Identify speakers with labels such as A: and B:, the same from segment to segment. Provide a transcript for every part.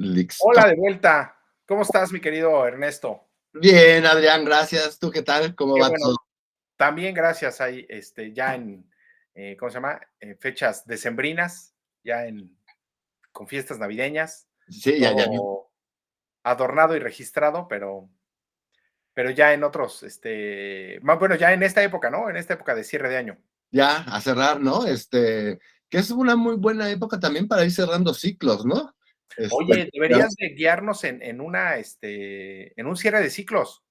A: Listo.
B: Hola de vuelta. ¿Cómo estás, mi querido Ernesto?
A: Bien, Adrián, gracias. ¿Tú qué tal? ¿Cómo
B: Qué
A: va
B: bueno.
A: todo?
B: También gracias. Ahí, ya en, ¿cómo se llama? Fechas decembrinas, con fiestas navideñas,
A: Sí, ya vi.
B: todo adornado y registrado, pero ya en otros, más bueno, ya en esta época, ¿no? En esta época de cierre de año.
A: Ya a cerrar, ¿no? Que es una muy buena época también para ir cerrando ciclos, ¿no?
B: Oye,
A: Ya-
B: deberías de guiarnos en un cierre de ciclos.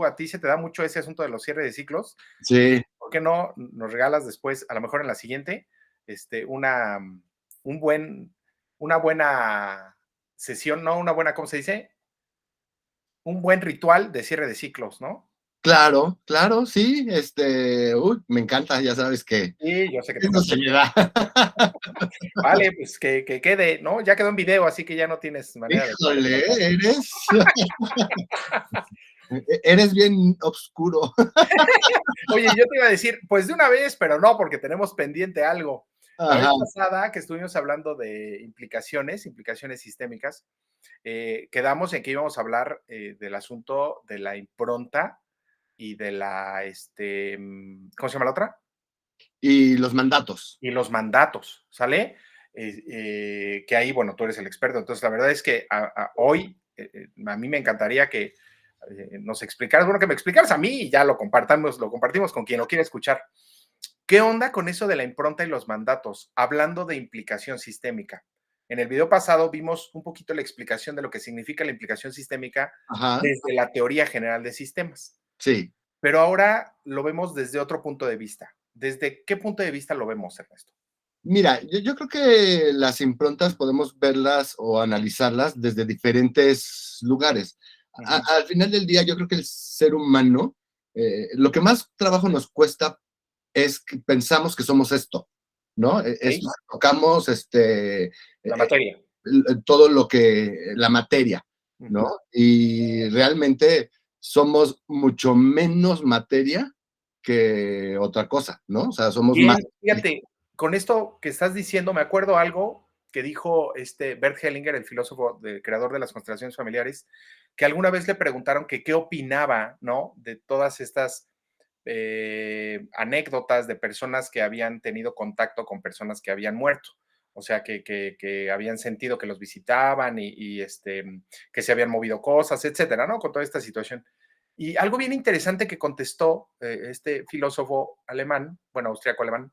B: A ti se te da mucho ese asunto de los cierres de ciclos.
A: sí,
B: ¿Por qué no nos regalas después, a lo mejor en la siguiente, una, un buen, una buena sesión, no una buena, ¿cómo se dice? Un buen ritual de cierre de ciclos, ¿no?
A: claro, claro, sí. Uy, me encanta, ya sabes que
B: Sí, yo sé que te
A: eso se
B: encanta.
A: me da.
B: Vale, pues que quede, ¿no? Ya quedó en video, así que ya no tienes manera de
A: Híjole, eres bien oscuro.
B: Oye, yo te iba a decir, pues de una vez, pero no, porque tenemos pendiente algo. La vez
A: Ajá.
B: pasada que estuvimos hablando de implicaciones sistémicas, quedamos en que íbamos a hablar del asunto de la impronta y de ¿cómo se llama la otra?
A: Y los mandatos.
B: Y los mandatos, ¿sale? Que ahí, bueno, tú eres el experto. Entonces, la verdad es que hoy a mí me encantaría que nos explicaras, bueno, que me explicaras a mí y ya lo compartimos con quien lo quiera escuchar. ¿Qué onda con eso de la impronta y los mandatos? Hablando de implicación sistémica. En el video pasado vimos un poquito la explicación de lo que significa la implicación sistémica
A: Ajá,
B: desde la teoría general de sistemas,
A: sí.
B: pero ahora lo vemos desde otro punto de vista. ¿Desde qué punto de vista lo vemos, Ernesto?
A: Mira, yo creo que las improntas podemos verlas o analizarlas desde diferentes lugares.
B: Ujú.
A: Al final del día, yo creo que el ser humano, lo que más trabajo nos cuesta es que pensamos que somos esto, ¿no? Es,
B: ¿Ok?
A: tocamos
B: La materia.
A: todo lo que, la materia,
B: Ujú.
A: ¿no? Y realmente somos mucho menos materia que otra cosa, ¿no? O sea, somos más.
B: Bien, fíjate, con esto que estás diciendo, me acuerdo algo que dijo Bert Hellinger, el filósofo, creador de las constelaciones familiares, que alguna vez le preguntaron que qué opinaba, ¿no? De todas estas anécdotas de personas que habían tenido contacto con personas que habían muerto. O sea, que habían sentido que los visitaban que se habían movido cosas, etcétera, ¿no? Con toda esta situación. Y algo bien interesante que contestó este filósofo alemán, bueno, austriaco-alemán,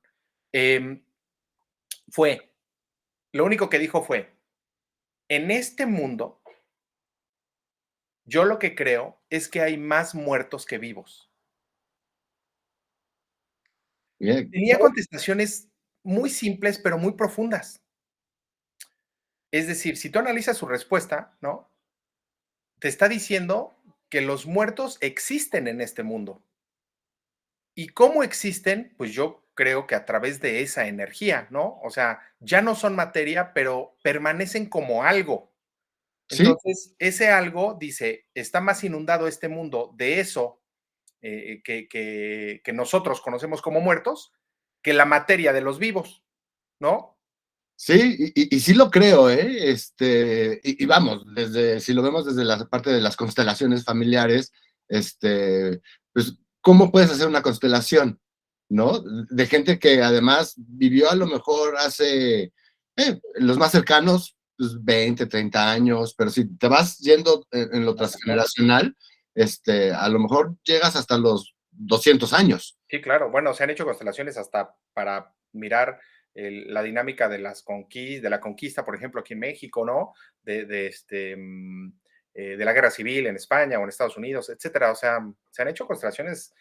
B: eh, fue, lo único que dijo fue, en este mundo, yo lo que creo es que hay más muertos que vivos.
A: Bien.
B: Tenía contestaciones muy simples, pero muy profundas. Es decir, si tú analizas su respuesta, ¿no? Te está diciendo que los muertos existen en este mundo. ¿Y cómo existen? Pues yo creo que a través de esa energía, ¿no? O sea, ya no son materia, pero permanecen como algo.
A: Sí,
B: Entonces, ese algo, dice, está más inundado este mundo de eso que nosotros conocemos como muertos, que la materia de los vivos, ¿no?
A: sí, y sí lo creo, ¿eh? Y vamos, si lo vemos desde la parte de las constelaciones familiares, pues, ¿cómo puedes hacer una constelación? ¿No? De gente que además vivió a lo mejor hace, los más cercanos, pues 20, 30 años, pero si te vas yendo en lo transgeneracional, a lo mejor llegas hasta los 200 años.
B: Sí, claro. Bueno, se han hecho constelaciones hasta para mirar la dinámica de la conquista, por ejemplo, aquí en México, ¿no? De la guerra civil en España o en Estados Unidos, etcétera. O sea, se han hecho constelaciones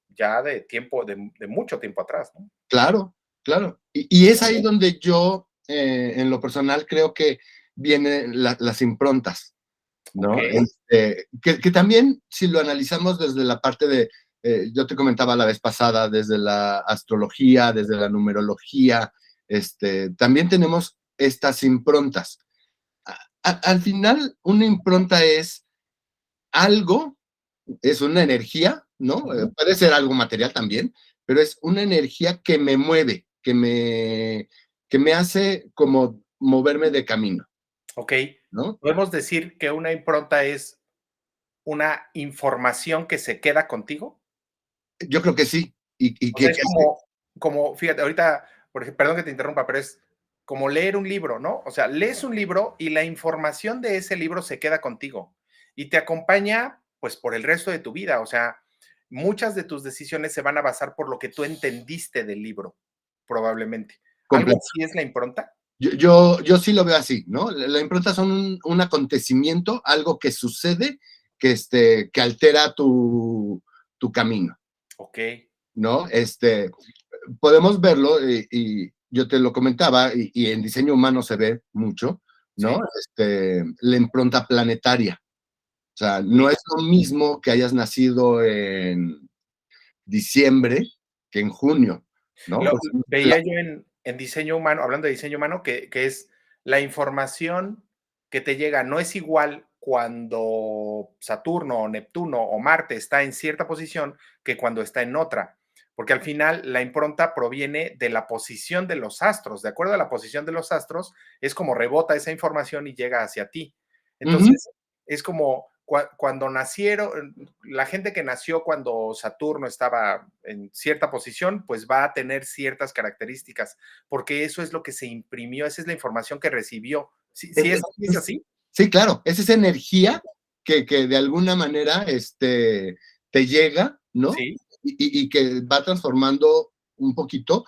B: ya de tiempo, de mucho tiempo atrás, ¿no?
A: Claro, claro. Y es ahí donde yo, en lo personal, creo que vienen las improntas,
B: Ok.
A: ¿no? Que también, si lo analizamos desde la parte de, yo te comentaba la vez pasada, desde la astrología, desde la numerología, también tenemos estas improntas. Al final, una impronta es algo, es una energía, ¿no?
B: Ujú.
A: Puede ser algo material también, pero es una energía que me mueve, que me hace como moverme de camino.
B: Ok.
A: ¿no?
B: ¿Podemos decir que una impronta es una información que se queda contigo?
A: Yo creo que sí, y
B: O sea, es
A: que se
B: como, fíjate, ahorita, perdón que te interrumpa, pero es como leer un libro, ¿no? O sea, lees un libro y la información de ese libro se queda contigo y te acompaña, pues, por el resto de tu vida. O sea, muchas de tus decisiones se van a basar por lo que tú entendiste del libro, probablemente. ¿Algo
A: completa.
B: así es la impronta?
A: Yo sí lo veo así, ¿no? La impronta son un acontecimiento, algo que sucede, que altera tu camino,
B: Okey,
A: ¿no? Podemos verlo, y yo te lo comentaba, y en diseño humano se ve mucho, ¿no?
B: sí,
A: La impronta planetaria. O sea, no
B: sí.
A: es lo mismo que hayas nacido en diciembre que en junio, ¿no?
B: Lo
A: Pues, la-
B: veía yo en diseño humano, hablando de diseño humano, que es la información que te llega, no es igual cuando Saturno, o Neptuno o Marte está en cierta posición que cuando está en otra, porque al final la impronta proviene de la posición de los astros. De acuerdo a la posición de los astros, es como rebota esa información y llega hacia ti.
A: Ujú.
B: Entonces, es como cuando nacieron, la gente que nació cuando Saturno estaba en cierta posición, pues va a tener ciertas características, porque eso es lo que se imprimió, esa es la información que recibió. ¿Sí,
A: Es-
B: sí
A: es-
B: es así?
A: sí, claro, es esa energía que de alguna manera te llega, ¿no?
B: Sí,
A: Y que va transformando un poquito,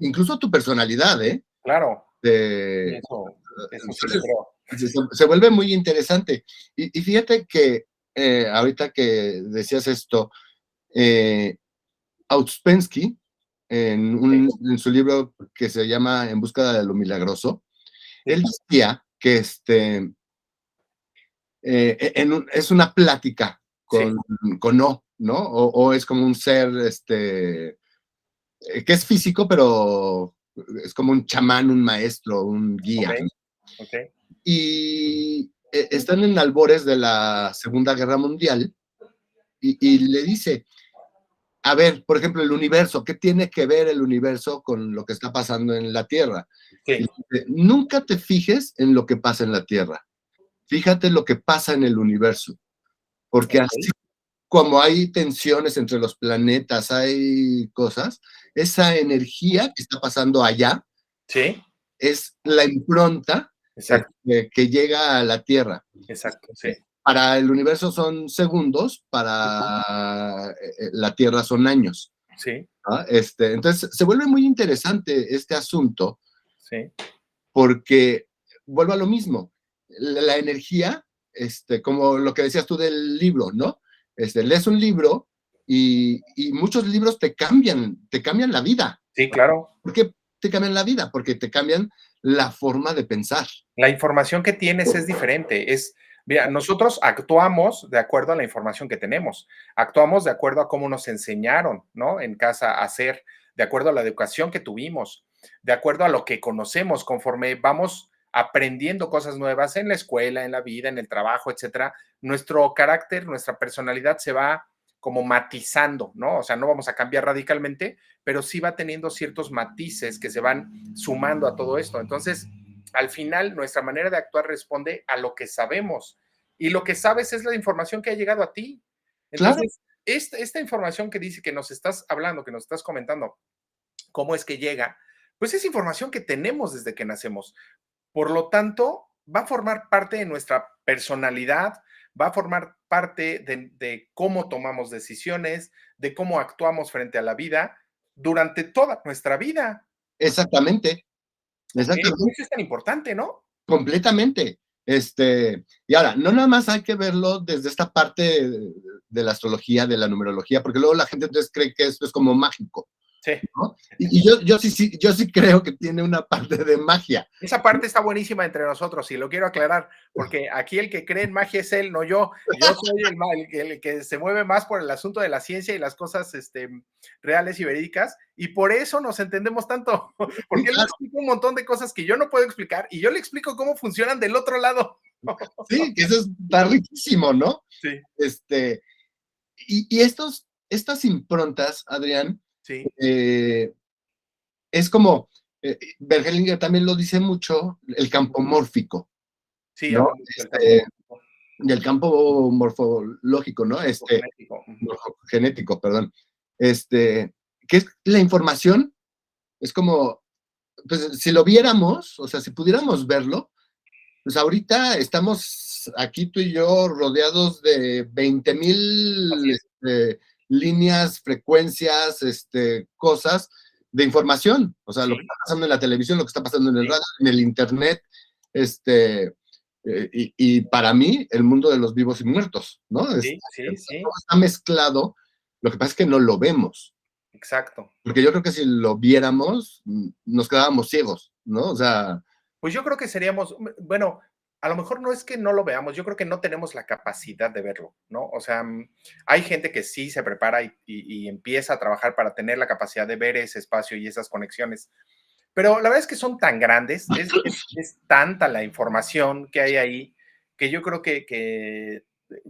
A: incluso tu personalidad, ¿eh?
B: claro. Sí,
A: De-
B: eso sí lo
A: entonces,
B: creo.
A: se vuelve muy interesante. Y fíjate que ahorita que decías esto, eh, Ouspensky,
B: Sí,
A: en su libro que se llama En búsqueda de lo milagroso, él
B: sí,
A: decía que es una plática
B: sí,
A: con O, ¿no? O es como un ser que es físico, pero es como un chamán, un maestro, un guía,
B: okey,
A: ¿no?
B: okey,
A: Y están en albores de la Segunda Guerra Mundial y le dice, a ver, por ejemplo, el universo, ¿qué tiene que ver el universo con lo que está pasando en la Tierra? Y
B: sí,
A: dice, nunca te fijes en lo que pasa en la Tierra, fíjate lo que pasa en el universo, porque
B: okey,
A: así como hay tensiones entre los planetas, hay cosas, esa energía que está pasando allá
B: sí,
A: es la impronta
B: exacto,
A: que llega a la Tierra.
B: exacto, sí,
A: Para el universo son segundos, para la Tierra son años.
B: sí,
A: ¿Ah? Entonces, se vuelve muy interesante este asunto
B: sí,
A: porque vuelvo a lo mismo. La energía, como lo que decías tú del libro, ¿no? Lees un libro y muchos libros te cambian la vida.
B: sí, claro.
A: ¿Por qué te cambian la vida? Porque te cambian la forma de pensar.
B: La información que tienes es diferente. Mira, nosotros actuamos de acuerdo a la información que tenemos, actuamos de acuerdo a cómo nos enseñaron, ¿no? En casa a hacer, de acuerdo a la educación que tuvimos, de acuerdo a lo que conocemos, conforme vamos aprendiendo cosas nuevas en la escuela, en la vida, en el trabajo, etcétera. Nuestro carácter, nuestra personalidad se va como matizando, ¿no? O sea, no vamos a cambiar radicalmente, pero sí va teniendo ciertos matices que se van sumando a todo esto. Entonces, al final nuestra manera de actuar responde a lo que sabemos y lo que sabes es la información que ha llegado a ti.
A: Claro,
B: Entonces, esta información que dice que nos estás hablando, que nos estás comentando, cómo es que llega, pues es información que tenemos desde que nacemos. Por lo tanto, va a formar parte de nuestra personalidad, va a formar parte de cómo tomamos decisiones, de cómo actuamos frente a la vida durante toda nuestra vida.
A: exactamente,
B: ¿Ok? Por
A: exactamente.
B: eso es tan importante, ¿no?
A: Completamente. Y ahora, no nada más hay que verlo desde esta parte de la astrología, de la numerología, porque luego la gente entonces cree que esto es como mágico,
B: Sí.
A: ¿no? Y yo sí creo que tiene una parte de magia.
B: Esa parte está buenísima entre nosotros y lo quiero aclarar, porque aquí el que cree en magia es él, no yo. Yo soy el que se mueve más por el asunto de la ciencia y las cosas reales y verídicas, y por eso nos entendemos tanto,
A: Sí,
B: porque él me
A: claro,
B: explica un montón de cosas que yo no puedo explicar y yo le explico cómo funcionan del otro lado.
A: sí, que eso está riquísimo, ¿no?
B: Sí,
A: Este, y estas improntas, Adrián,
B: sí,
A: eh, es como, Bergelinger también lo dice mucho, el campo mórfico.
B: Sí,
A: ¿no?
B: habla mucho del campo morfológico.
A: Del campo morfológico, ¿no?
B: Morfogenético. Ujú.
A: Genético, perdón. ¿Qué es la información? Es como, pues, si lo viéramos, o sea, si pudiéramos verlo, pues ahorita estamos aquí tú y yo rodeados de 20,000
B: Así es.
A: líneas, frecuencias, cosas de información. O sea, lo que
B: Sí,
A: está pasando en la televisión, lo que está pasando en el
B: sí,
A: radio, en el internet, y para mí, el mundo de los vivos y muertos, ¿no?
B: sí, sí,
A: Todo
B: sí,
A: está mezclado, lo que pasa es que no lo vemos,
B: exacto.
A: porque yo creo que si lo viéramos, nos quedábamos ciegos, ¿no? O sea,
B: Pues yo creo que seríamos, bueno, a lo mejor no es que no lo veamos, yo creo que no tenemos la capacidad de verlo, ¿no? O sea, hay gente que sí se prepara y empieza a trabajar para tener la capacidad de ver ese espacio y esas conexiones, pero la verdad es que son tan grandes, es tanta la información que hay ahí, que yo creo que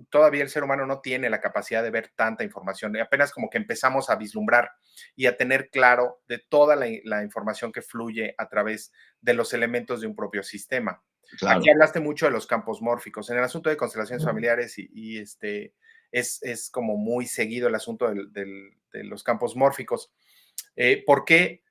B: todavía el ser humano no tiene la capacidad de ver tanta información. Y apenas como que empezamos a vislumbrar y a tener claro de toda la información que fluye a través de los elementos de un propio sistema. Aquí
A: claro.
B: hablaste mucho de los campos mórficos. En el asunto de constelaciones familiares es como muy seguido el asunto de los campos mórficos. ¿Por qué?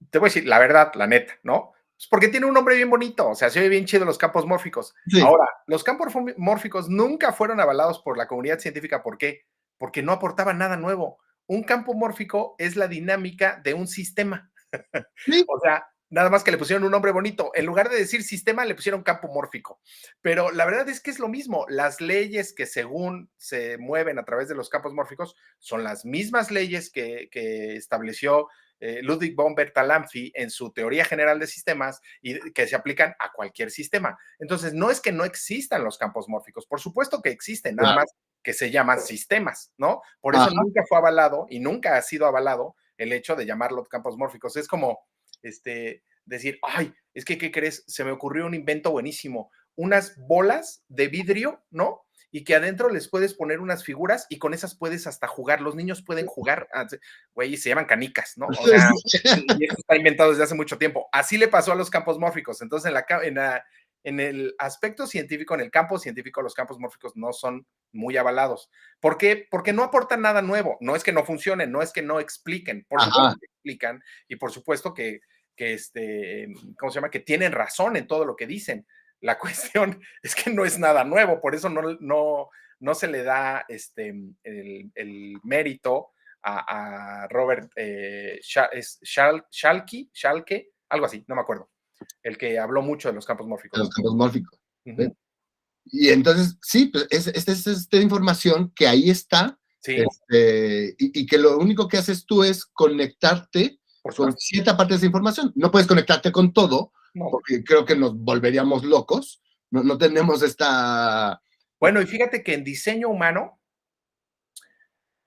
B: Te voy a decir la verdad, la neta, ¿no? Pues porque tiene un nombre bien bonito, o sea, se ve bien chido los campos mórficos.
A: Sí,
B: Ahora, los campos mórficos nunca fueron avalados por la comunidad científica. ¿Por qué? Porque no aportaban nada nuevo. Un campo mórfico es la dinámica de un sistema.
A: sí,
B: O sea, nada más que le pusieron un nombre bonito. En lugar de decir sistema, le pusieron campo mórfico. Pero la verdad es que es lo mismo. Las leyes que según se mueven a través de los campos mórficos son las mismas leyes que estableció Ludwig von Bertalanffy en su teoría general de sistemas y que se aplican a cualquier sistema. Entonces, no es que no existan los campos mórficos, por supuesto que existen, nada
A: claro.
B: más que se llaman sistemas, ¿no? Por eso
A: Ajá,
B: nunca fue avalado y nunca ha sido avalado el hecho de llamarlos campos mórficos. Es como decir, ay, es que, ¿qué crees? Se me ocurrió un invento buenísimo, unas bolas de vidrio, ¿no? Y que adentro les puedes poner unas figuras y con esas puedes hasta jugar. Los niños pueden jugar, güey, se llaman canicas, ¿no? O sea, y esto está inventado desde hace mucho tiempo. Así le pasó a los campos mórficos. Entonces, en el aspecto científico, en el campo científico, los campos mórficos no son muy avalados. ¿Por qué? Porque no aportan nada nuevo. No es que no funcionen, no es que no expliquen. Por supuesto
A: ajá,
B: que explican y por supuesto ¿cómo se llama? Que tienen razón en todo lo que dicen. La cuestión es que no es nada nuevo, por eso no se le da el mérito a Robert Schalke, algo así, no me acuerdo, el que habló mucho de los campos
A: de los
B: mórficos.
A: campos mórficos. ¿Sí?
B: Ujú.
A: Y entonces, sí, pues es esta información que ahí está,
B: Sí,
A: y que lo único que haces tú es conectarte
B: por
A: con
B: supuesto.
A: cierta parte de esa información. No puedes conectarte con todo,
B: No.
A: porque creo que nos volveríamos locos. No, no tenemos esta.
B: Bueno, y fíjate que en diseño humano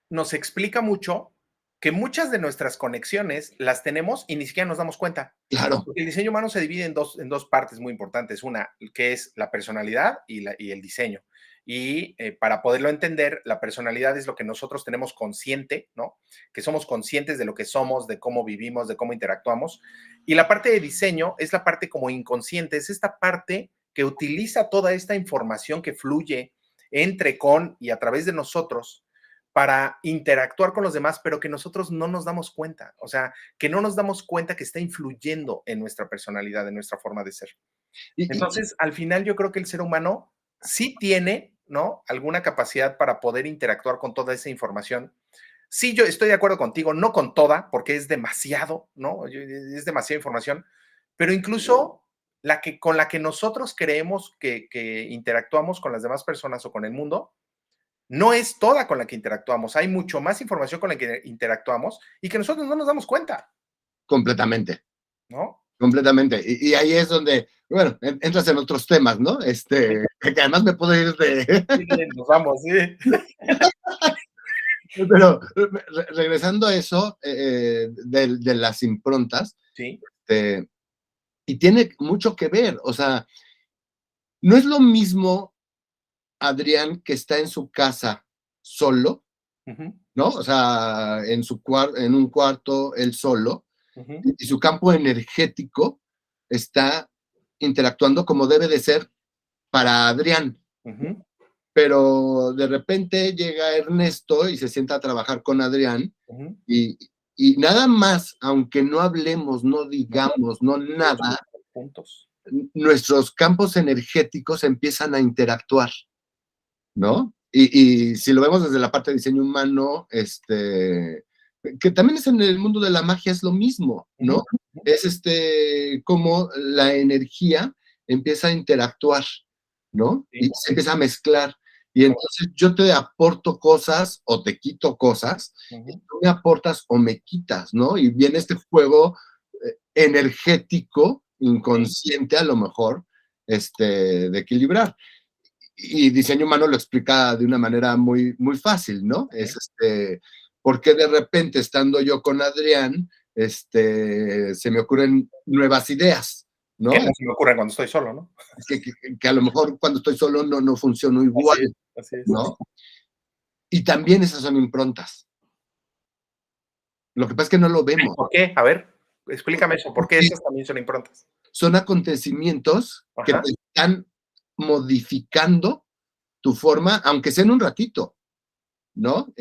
B: nos explica mucho que muchas de nuestras conexiones las tenemos y ni siquiera nos damos cuenta.
A: Claro,
B: Porque el diseño humano se divide en dos partes muy importantes. Una, que es la personalidad y el diseño. Y para poderlo entender, la personalidad es lo que nosotros tenemos consciente, ¿no? Que somos conscientes de lo que somos, de cómo vivimos, de cómo interactuamos. Y la parte de diseño es la parte como inconsciente, es esta parte que utiliza toda esta información que fluye entre, con y a través de nosotros para interactuar con los demás, pero que nosotros no nos damos cuenta. O sea, que no nos damos cuenta que está influyendo en nuestra personalidad, en nuestra forma de ser.
A: y
B: Entonces, al final yo creo que el ser humano sí tiene, ¿no? Alguna capacidad para poder interactuar con toda esa información. Sí, yo estoy de acuerdo contigo, no con toda, porque es demasiado, ¿no? Es demasiada información, pero incluso con la que nosotros creemos que interactuamos con las demás personas o con el mundo, no es toda con la que interactuamos. Hay mucho más información con la que interactuamos y que nosotros no nos damos cuenta,
A: completamente,
B: ¿no?
A: completamente. Y ahí es donde, bueno, entras en otros temas, ¿no?
B: Sí,
A: Que además me puedo ir de.
B: sí, sí, nos vamos, sí.
A: Pero regresando a eso, de las improntas,
B: Sí,
A: eh, y tiene mucho que ver, o sea, no es lo mismo Adrián que está en su casa solo,
B: ujú,
A: ¿no? O sea, en un cuarto, él solo,
B: ujú,
A: y su campo energético está interactuando como debe de ser para Adrián,
B: Ujú,
A: pero de repente llega Ernesto y se sienta a trabajar con Adrián
B: ujú.
A: y, y nada más, aunque no hablemos, no digamos, no nada,
B: Puntos.
A: nuestros campos energéticos empiezan a interactuar, ¿no? Y si lo vemos desde la parte de diseño humano, que también es en el mundo de la magia, es lo mismo,
B: Ujú,
A: ¿no?
B: ujú.
A: Es cómo la energía empieza a interactuar, ¿no?
B: Sí,
A: Y se empieza a mezclar. Y
B: claro.
A: entonces yo te aporto cosas o te quito cosas, y
B: Ujú.
A: tú me aportas o me quitas, ¿no? Y viene este juego energético,
B: Sí,
A: inconsciente a lo mejor, de equilibrar. Y diseño humano lo explica de una manera muy, muy fácil, ¿no?
B: okey.
A: Porque de repente estando yo con Adrián, se me ocurren nuevas ideas,
B: Que
A: ¿no?
B: no se me ocurren cuando estoy solo, ¿no?
A: Que a lo mejor cuando estoy solo no funciono igual,
B: Así es, así es.
A: ¿no? Y también esas son improntas. Lo que pasa es que no lo vemos.
B: ¿Por qué? A ver, explícame eso, ¿por qué
A: Porque
B: esas también son improntas?
A: son acontecimientos que
B: Ajá.
A: te están modificando tu forma, aunque sea en un ratito, ¿no?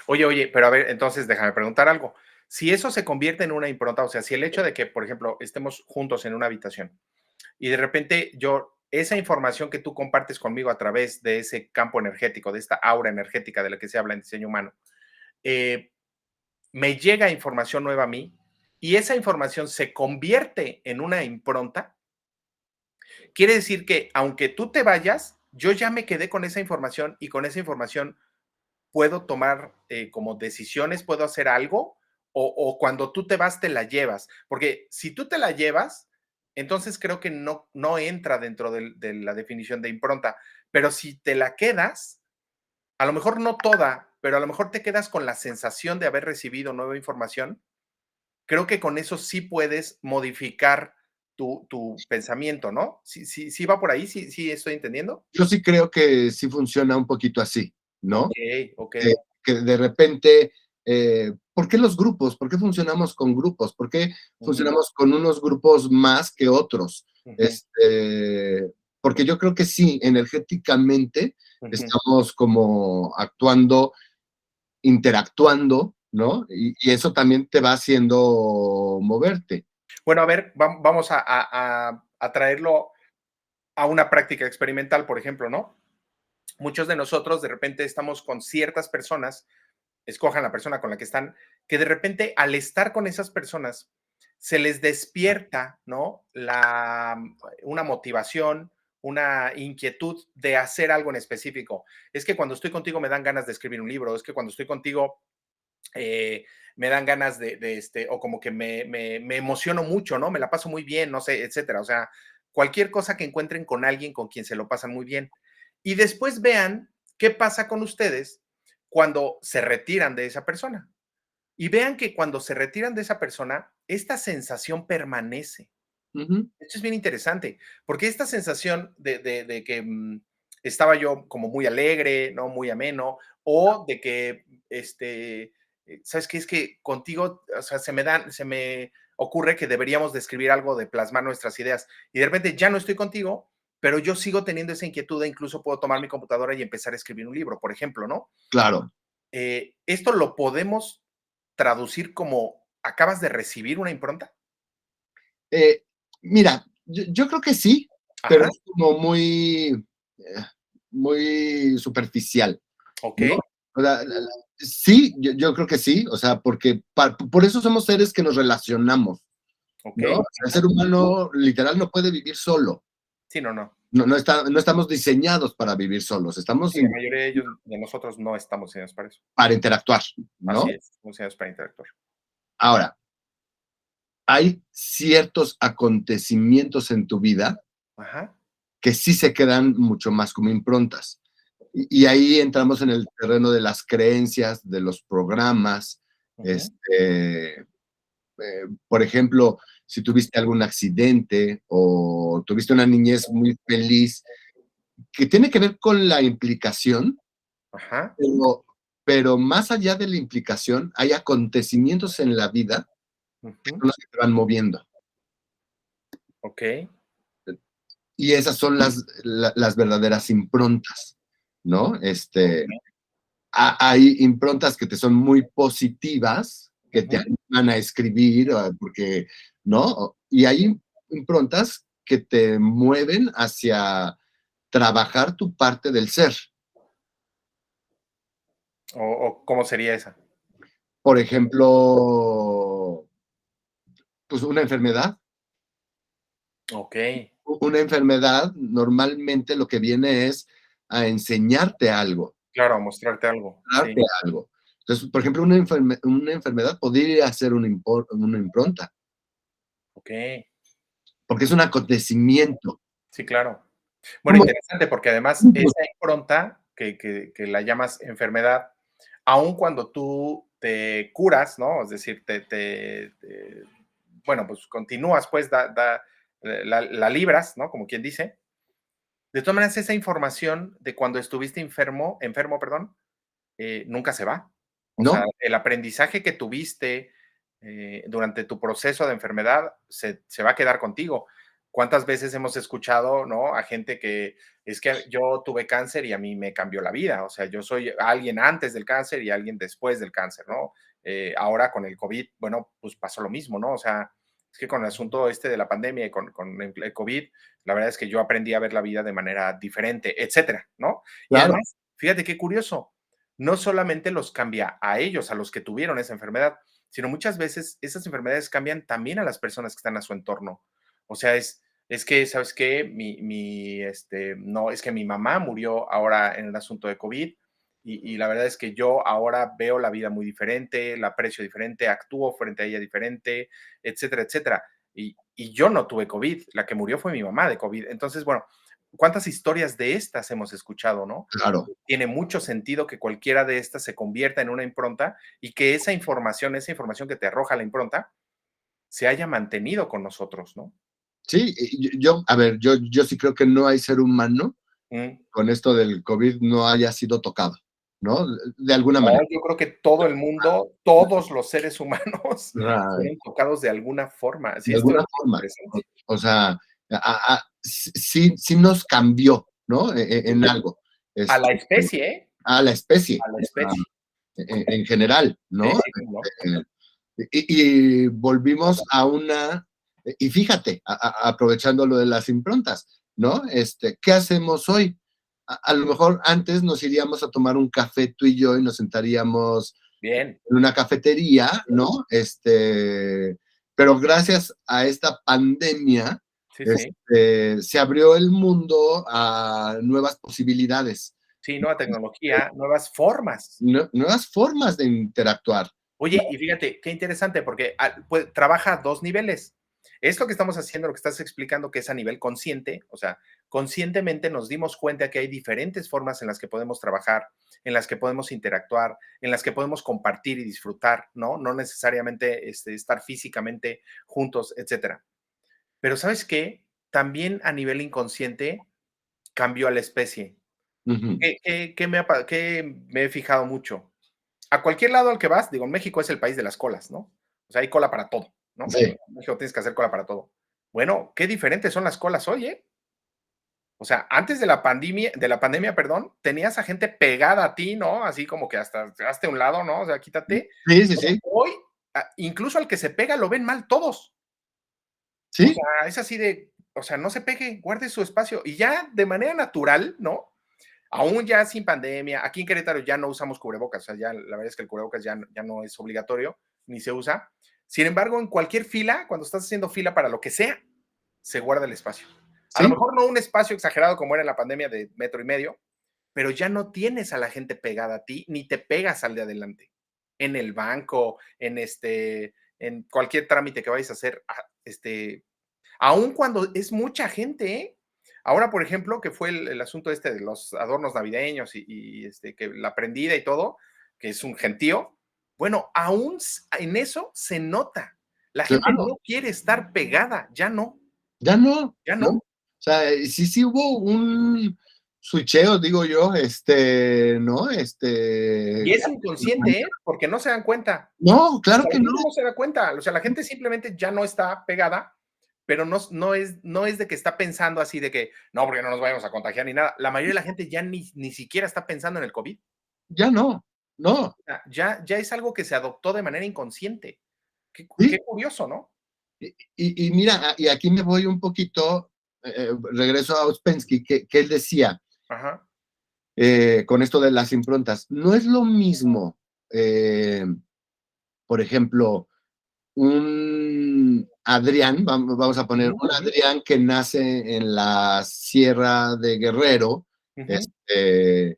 B: Oye, pero a ver, entonces déjame preguntar algo. Si eso se convierte en una impronta, o sea, si el hecho de que, por ejemplo, estemos juntos en una habitación y de repente yo, esa información que tú compartes conmigo a través de ese campo energético, de esta aura energética de la que se habla en diseño humano, eh, me llega información nueva a mí y esa información se convierte en una impronta, quiere decir que aunque tú te vayas, yo ya me quedé con esa información y con esa información puedo tomar como decisiones, puedo hacer algo, o cuando tú te vas te la llevas, porque si tú te la llevas, entonces creo que no entra dentro de la definición de impronta, pero si te la quedas, a lo mejor no toda, pero a lo mejor te quedas con la sensación de haber recibido nueva información, creo que con eso sí puedes modificar tu pensamiento, ¿no? Sí va por ahí, sí estoy entendiendo.
A: Yo sí creo que sí funciona un poquito así,
B: Ok,
A: ¿no?
B: ok.
A: Que de repente, ¿por qué los grupos? ¿Por qué funcionamos con grupos? ¿Por qué
B: Ujú,
A: funcionamos con unos grupos más que otros?
B: ujú,
A: Porque yo creo que sí, energéticamente
B: ujú.
A: estamos como actuando, interactuando, ¿no? Y eso también te va haciendo moverte.
B: Bueno, a ver, vamos a traerlo a una práctica experimental, por ejemplo, ¿no? Muchos de nosotros de repente estamos con ciertas personas, escojan la persona con la que están, que de repente al estar con esas personas se les despierta, ¿no? Una motivación, una inquietud de hacer algo en específico. Es que cuando estoy contigo me dan ganas de escribir un libro, es que cuando estoy contigo me dan ganas o como que me emociono mucho, ¿no? Me la paso muy bien, no sé, etcétera. O sea, cualquier cosa que encuentren con alguien con quien se lo pasan muy bien. Y después vean qué pasa con ustedes cuando se retiran de esa persona. Y vean que cuando se retiran de esa persona, esta sensación permanece.
A: Ujú,
B: Esto es bien interesante, porque esta sensación de que estaba yo como muy alegre, ¿no? Muy ameno, o de que, ¿sabes qué? Es que contigo, o sea, se me ocurre que deberíamos de escribir algo, de plasmar nuestras ideas, y de repente ya no estoy contigo, pero yo sigo teniendo esa inquietud e incluso puedo tomar mi computadora y empezar a escribir un libro, por ejemplo, ¿no?
A: claro.
B: ¿Esto lo podemos traducir como acabas de recibir una impronta?
A: Eh, Mira, yo creo que sí, pero
B: Ajá,
A: es como muy superficial,
B: ok,
A: ¿no? O sea, sí, yo creo que sí, o sea, porque por eso somos seres que nos relacionamos,
B: ok.
A: ¿no? O sea, el ser humano literal no puede vivir solo.
B: Sí, no.
A: No estamos diseñados para vivir solos, estamos
B: Sí, la mayoría de nosotros no estamos diseñados para eso.
A: para interactuar,
B: Así
A: ¿no?
B: es, estamos diseñados para interactuar.
A: Ahora, hay ciertos acontecimientos en tu vida
B: Ajá,
A: que sí se quedan mucho más como improntas. Y ahí entramos en el terreno de las creencias, de los programas.
B: ujú,
A: Este, por ejemplo, si tuviste algún accidente o tuviste una niñez muy feliz, que tiene que ver con la implicación,
B: ajá,
A: pero, pero más allá de la implicación, hay acontecimientos en la vida que
B: ujú,
A: son los que te van moviendo.
B: okey,
A: y esas son las verdaderas improntas, ¿no? Hay improntas que te son muy positivas, que te animan a escribir, porque, ¿no? Y hay improntas que te mueven hacia trabajar tu parte del ser.
B: ¿O cómo sería esa?
A: Por ejemplo, pues una enfermedad.
B: Ok,
A: Una enfermedad normalmente lo que viene es a enseñarte algo,
B: claro, mostrarte algo, sí,
A: darte algo. Entonces, por ejemplo, una enfermedad podría ser una impronta,
B: ok,
A: porque es un acontecimiento.
B: sí, claro. Bueno,
A: Como
B: interesante, porque además esa impronta que la llamas enfermedad, aun cuando tú te curas, ¿no? Es decir, bueno, pues continúas, pues, la libras, ¿no? Como quien dice. De todas maneras, esa información de cuando estuviste enfermo, perdón, nunca se va. O sea,
A: ¿no?
B: el aprendizaje que tuviste durante tu proceso de enfermedad se va a quedar contigo. ¿Cuántas veces hemos escuchado, ¿no? A gente que es que yo tuve cáncer y a mí me cambió la vida. O sea, yo soy alguien antes del cáncer y alguien después del cáncer, ¿no? Ahora con el COVID, bueno, pues pasó lo mismo, ¿no? O sea, es que con el asunto este de la pandemia y con el COVID, la verdad es que yo aprendí a ver la vida de manera diferente, etcétera, ¿no? Y
A: Claro,
B: además, fíjate qué curioso, no solamente los cambia a ellos, a los que tuvieron esa enfermedad, sino muchas veces esas enfermedades cambian también a las personas que están a su entorno. O sea, es que, ¿sabes qué? No, es que mi mamá murió ahora en el asunto de COVID y la verdad es que yo ahora veo la vida muy diferente, la aprecio diferente, actúo frente a ella diferente, etcétera, etcétera. Y yo no tuve COVID, la que murió fue mi mamá de COVID. Entonces, bueno, ¿cuántas historias de estas hemos escuchado, no?
A: claro.
B: Tiene mucho sentido que cualquiera de estas se convierta en una impronta y que esa información que te arroja la impronta, se haya mantenido con nosotros, ¿no?
A: Sí, a ver, yo sí creo que no hay ser humano
B: Mm.
A: con esto del COVID no haya sido tocado, ¿no? De alguna
B: No,
A: manera.
B: yo creo que todo el mundo, todos los seres humanos
A: Right.
B: fueron tocados de alguna forma. Sí,
A: De
B: esto
A: alguna
B: es
A: forma.
B: interesante.
A: O sea, sí nos cambió, ¿no? En algo.
B: A la
A: Este,
B: especie, ¿eh?
A: a la especie,
B: A la especie.
A: en general,
B: Sí,
A: ¿no?
B: sí, cómo no.
A: Y volvimos a y fíjate, aprovechando lo de las improntas, ¿no? ¿Qué hacemos hoy? A lo mejor antes nos iríamos a tomar un café tú y yo y nos sentaríamos
B: Bien.
A: en una cafetería, ¿no? Pero gracias a esta pandemia,
B: Sí, sí.
A: se abrió el mundo a nuevas posibilidades,
B: Sí, nueva tecnología, nuevas formas.
A: nuevas formas de interactuar.
B: Oye, y fíjate, qué interesante, porque trabaja a dos niveles. Esto que estamos haciendo, lo que estás explicando, que es a nivel consciente, o sea, conscientemente nos dimos cuenta que hay diferentes formas en las que podemos trabajar, en las que podemos interactuar, en las que podemos compartir y disfrutar, ¿no? No necesariamente estar físicamente juntos, etcétera. Pero ¿sabes qué? También a nivel inconsciente cambió a la especie.
A: Ujú.
B: ¿Qué me he fijado mucho? A cualquier lado al que vas, digo, México es el país de las colas, ¿no? O sea, hay cola para todo, ¿no?
A: Sí,
B: En México tienes que hacer cola para todo. Bueno, qué diferentes son las colas hoy, ¿eh? O sea, antes de la pandemia, perdón, tenías a gente pegada a ti, ¿no? Así como que hasta hazte a un lado, ¿no? O sea, quítate.
A: sí, sí,
B: Bueno,
A: sí,
B: hoy, incluso al que se pega lo ven mal todos. O
A: sí,
B: sea, es así de, o sea, no se pegue, guarde su espacio y ya de manera natural, ¿no? Aún ya sin pandemia, aquí en Querétaro ya no usamos cubrebocas, o sea, ya la verdad es que el cubrebocas ya no es obligatorio, ni se usa. Sin embargo, en cualquier fila, cuando estás haciendo fila para lo que sea, se guarda el espacio. A lo
A: sí,
B: mejor no un espacio exagerado como era en la pandemia de metro y medio, pero ya no tienes a la gente pegada a ti, ni te pegas al de adelante. En el banco, en cualquier trámite que vayas a hacer, aun cuando es mucha gente, ¿eh? Ahora, por ejemplo, que fue el asunto este de los adornos navideños y que la prendida y todo, que es un gentío, bueno, aún en eso se nota. La gente
A: claro,
B: no quiere estar pegada, ya no,
A: ya no,
B: ya
A: ¿no?
B: no.
A: O sea, sí hubo un switcheo, digo yo, ¿no?
B: Y es inconsciente, ¿eh? Porque no se dan cuenta.
A: No,
B: O
A: claro
B: sea,
A: que
B: la
A: no,
B: gente no se da cuenta. O sea, la gente simplemente ya no está pegada, pero no es de que está pensando así de que, no, porque no nos vayamos a contagiar ni nada. La mayoría de la gente ya ni siquiera está pensando en el COVID.
A: Ya no, no.
B: O sea, ya es algo que se adoptó de manera inconsciente. Qué
A: Sí,
B: curioso, ¿no?
A: y mira, y aquí me voy un poquito, regreso a Ouspensky, que él decía,
B: Ajá.
A: con esto de las improntas, no es lo mismo, por ejemplo, un Adrián, vamos a poner
B: Ujú,
A: un Adrián que nace en la Sierra de Guerrero,
B: ujú.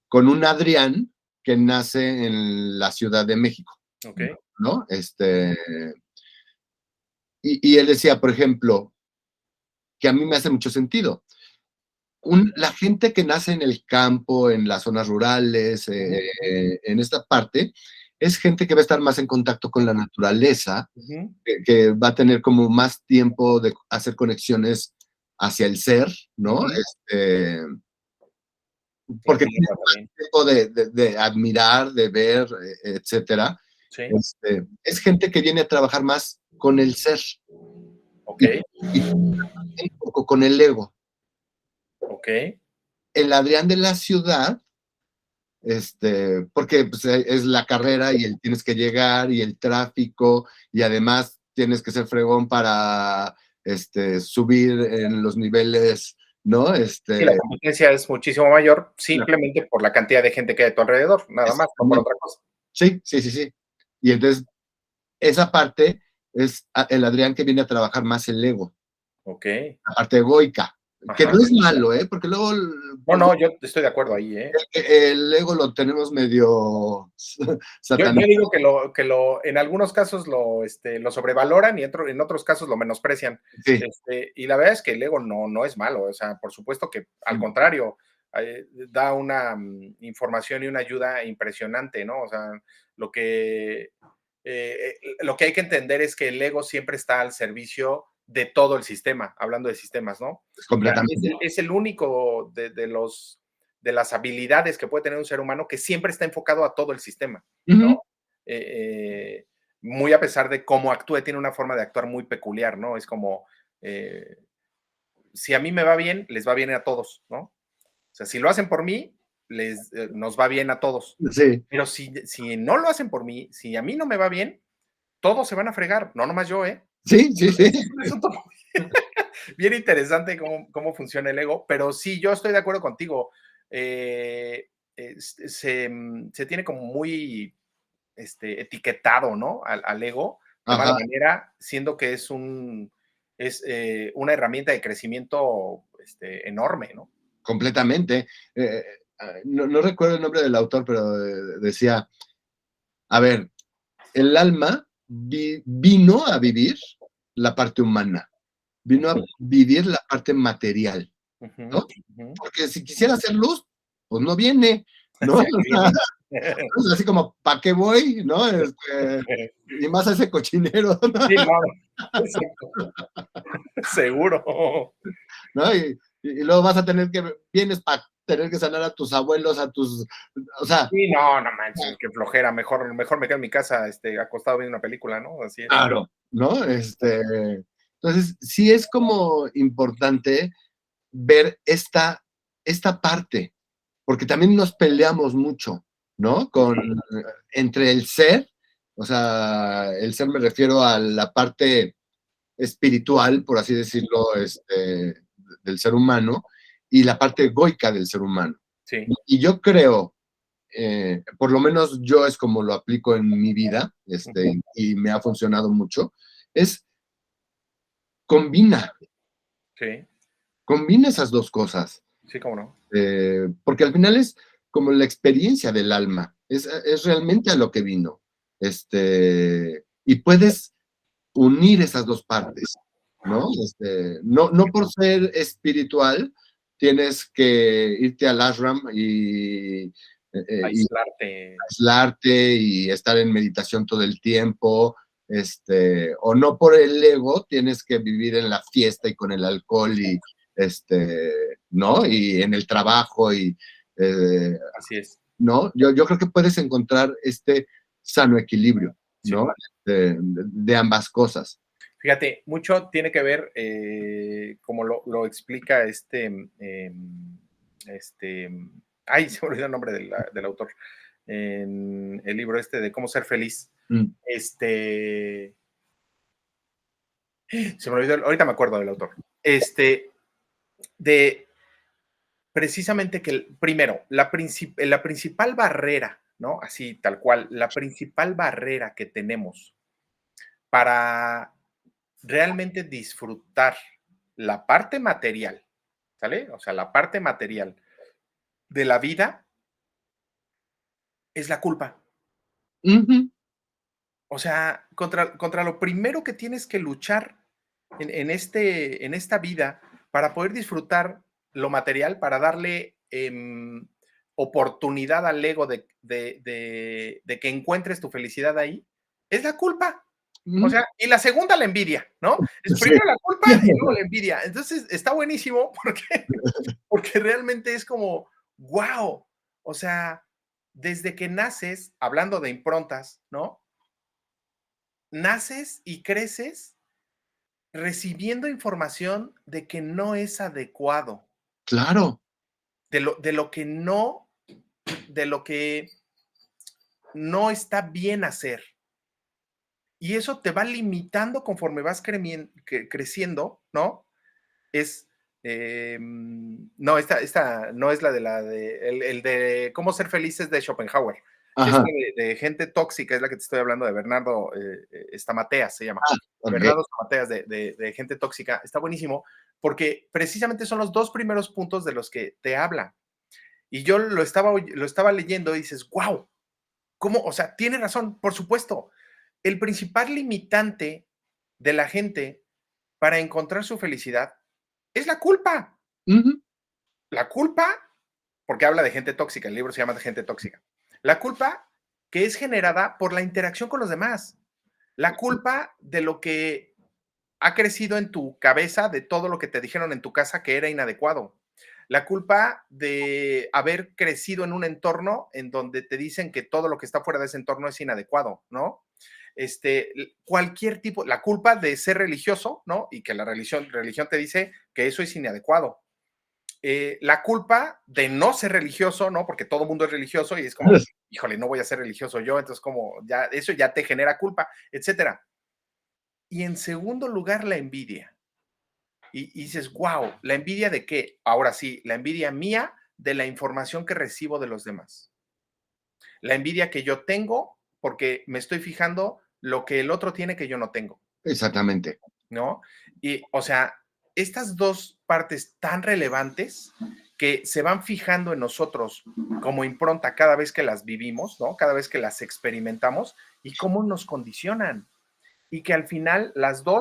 A: con un Adrián que nace en la Ciudad de México,
B: Okey.
A: ¿no? Y él decía, por ejemplo, que a mí me hace mucho sentido. La gente que nace en el campo, en las zonas rurales,
B: Ujú,
A: en esta parte, es gente que va a estar más en contacto con la naturaleza,
B: ujú.
A: que va a tener como más tiempo de hacer conexiones hacia el ser, ¿no?
B: Ujú. La
A: Porque tiene
B: tierra también.
A: tiempo de admirar, de ver, etcétera.
B: Sí.
A: Es gente que viene a trabajar más con el ser y,
B: Okey,
A: y un poco con el ego.
B: okey.
A: El Adrián de la ciudad, porque pues, es la carrera y tienes que llegar y el tráfico y además tienes que ser fregón para subir en los niveles, ¿no?
B: Sí, la competencia es muchísimo mayor,
A: No,
B: simplemente por la cantidad de gente que hay a tu alrededor, nada más, no por
A: exactamente.
B: otra cosa.
A: Sí, sí, sí, sí. Y entonces esa parte es el Adrián que viene a trabajar más el ego,
B: Okey.
A: la parte egoica, que no
B: Ajá.
A: es malo, ¿eh? Porque luego
B: No, no, yo estoy de acuerdo ahí, ¿eh?
A: el ego lo tenemos medio
B: Yo digo
A: satanizado.
B: en algunos casos lo sobrevaloran y en otros casos lo menosprecian.
A: Sí,
B: Y la verdad es que el ego no es malo, o sea, por supuesto que al contrario, da una información y una ayuda impresionante, ¿no? O sea, lo que, lo que hay que entender es que el ego siempre está al servicio de todo el sistema, hablando de sistemas, ¿no? O sea,
A: completamente.
B: es el único de las habilidades que puede tener un ser humano que siempre está enfocado a todo el sistema,
A: Ujú.
B: ¿no? Eh, eh, Muy a pesar de cómo actúe, tiene una forma de actuar muy peculiar, ¿no? Es como, eh, si a mí me va bien, les va bien a todos, ¿no? O sea, si lo hacen por mí, nos va bien a todos.
A: Sí,
B: Pero si no lo hacen por mí, si a mí no me va bien, todos se van a fregar, no nomás yo, ¿eh?
A: sí, sí, sí.
B: Es un asunto bien interesante cómo funciona el ego, pero sí, yo estoy de acuerdo contigo. Se tiene como muy etiquetado, ¿no? Al ego de mala
A: Ajá,
B: manera, siendo que es una herramienta de crecimiento enorme, ¿no?
A: completamente. No recuerdo el nombre del autor, pero decía, a ver, el alma vino a vivir la parte humana, vino a vivir la parte material,
B: Ujú,
A: ¿no?
B: ujú.
A: Porque si quisiera hacer luz, pues no viene, ¿no?
B: Sí, aquí viene.
A: Es así como, ¿para qué voy? ¿No? Y más a ese cochinero,
B: Sí, no, exacto, seguro.
A: ¿no? Y luego vas a tener vienes para tener que sanar a tus abuelos, o sea,
B: Sí, no manches, qué flojera, mejor me quedo en mi casa, acostado viendo una película, ¿no? Así es.
A: claro, ¿no? Entonces, sí es como importante ver esta parte, porque también nos peleamos mucho, ¿no? Entre el ser, o sea, el ser me refiero a la parte espiritual, por así decirlo, del ser humano, y la parte egoica del ser humano.
B: Sí,
A: Y yo creo, por lo menos yo es como lo aplico en mi vida,
B: ujú,
A: y me ha funcionado mucho, es combina,
B: sí,
A: combina esas dos cosas,
B: sí, cómo no.
A: porque al final es como la experiencia del alma, es realmente a lo que vino, y puedes unir esas dos partes, ¿no? No por ser espiritual tienes que irte al ashram y
B: Aislarte.
A: aislarte y estar en meditación todo el tiempo, o no por el ego tienes que vivir en la fiesta y con el alcohol ¿no? Y en el trabajo eh,
B: Así es.
A: ¿no? Yo creo que puedes encontrar este sano equilibrio,
B: Sí.
A: ¿no? De ambas cosas.
B: Fíjate, mucho tiene que ver, como lo explica este, ay, se me olvidó el nombre del autor, en el libro este de Cómo ser feliz.
A: Mm,
B: Este, se me olvidó, ahorita me acuerdo del autor. De precisamente que, primero, la principal barrera, ¿no? Así, tal cual, la principal barrera que tenemos para realmente disfrutar la parte material, ¿sale? O sea, la parte material de la vida es la culpa.
A: ujú,
B: O sea, contra lo primero que tienes que luchar en esta vida para poder disfrutar lo material, para darle oportunidad al ego de que encuentres tu felicidad ahí, es la culpa. O
A: ujú.
B: sea, y la segunda, la envidia, ¿no? Es
A: Sí.
B: primero la culpa y luego la envidia. Entonces, está buenísimo porque realmente es como, wow. O sea, desde que naces, hablando de improntas, ¿no? Naces y creces recibiendo información de que no es adecuado,
A: Claro,
B: de lo que no, de lo que no está bien hacer. Y eso te va limitando conforme vas creciendo, ¿no? Es, no, esta no es el de cómo ser felices de Schopenhauer.
A: ajá,
B: Este de gente tóxica es la que te estoy hablando de Bernardo Stamateas, se llama.
A: okey,
B: Bernardo Stamateas de gente tóxica. Está buenísimo porque precisamente son los dos primeros puntos de los que te habla. Y yo lo estaba leyendo y dices, wow, ¿cómo? O sea, tiene razón, por supuesto. El principal limitante de la gente para encontrar su felicidad es la culpa.
A: ujú,
B: La culpa, porque habla de gente tóxica, el libro se llama de gente tóxica. La culpa que es generada por la interacción con los demás. La culpa de lo que ha crecido en tu cabeza, de todo lo que te dijeron en tu casa que era inadecuado. La culpa de haber crecido en un entorno en donde te dicen que todo lo que está fuera de ese entorno es inadecuado, ¿no? Cualquier tipo, la culpa de ser religioso, ¿no? Y que la religión te dice que eso es inadecuado. La culpa de no ser religioso, ¿no? Porque todo el mundo es religioso y es como, híjole, no voy a ser religioso yo, entonces como ya eso ya te genera culpa, etcétera. Y en segundo lugar, la envidia. Y dices, wow, ¿la envidia de qué? Ahora sí, la envidia mía de la información que recibo de los demás. La envidia que yo tengo porque me estoy fijando lo que el otro tiene que yo no tengo,
A: exactamente.
B: ¿no? Y, o sea, estas dos partes tan relevantes que se van fijando en nosotros como impronta cada vez que las vivimos, ¿no? Cada vez que las experimentamos y cómo nos condicionan. Y que al final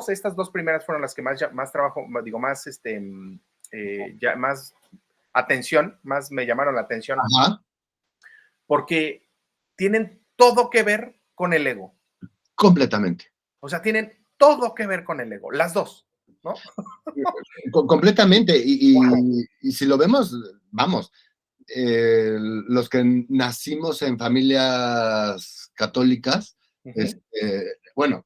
B: estas dos primeras fueron las que más trabajo, digo, más, ya más atención, más me llamaron la atención,
A: Ajá,
B: porque tienen todo que ver con el ego.
A: completamente.
B: O sea, tienen todo que ver con el ego, las dos, ¿no?
A: Completamente.
B: Wow.
A: Y si lo vemos, vamos, los que nacimos en familias católicas,
B: Ujú.
A: bueno,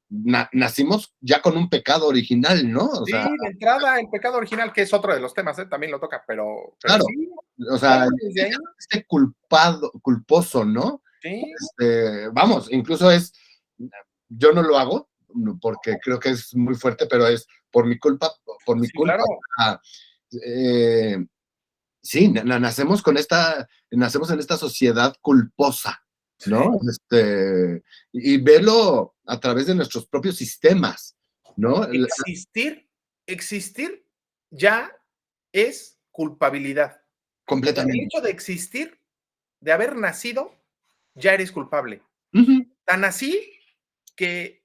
A: nacimos ya con un pecado original, ¿no? O sea,
B: Sí, de entrada, el pecado original, que es otro de los temas, ¿eh? También lo toca, pero
A: claro,
B: sí,
A: o
B: ya
A: sea,
B: desde ahí,
A: este culpado, culposo, ¿no?
B: sí,
A: Vamos, incluso yo no lo hago porque creo que es muy fuerte, pero es por mi
B: sí,
A: culpa.
B: claro,
A: Ah, eh, sí, nacemos en esta sociedad culposa,
B: sí.
A: ¿no? Y verlo a través de nuestros propios sistemas, ¿no?
B: Existir, existir ya es culpabilidad. O sea, el
A: Completamente.
B: hecho de existir, de haber nacido, ya eres culpable.
A: Ujú,
B: Tan así que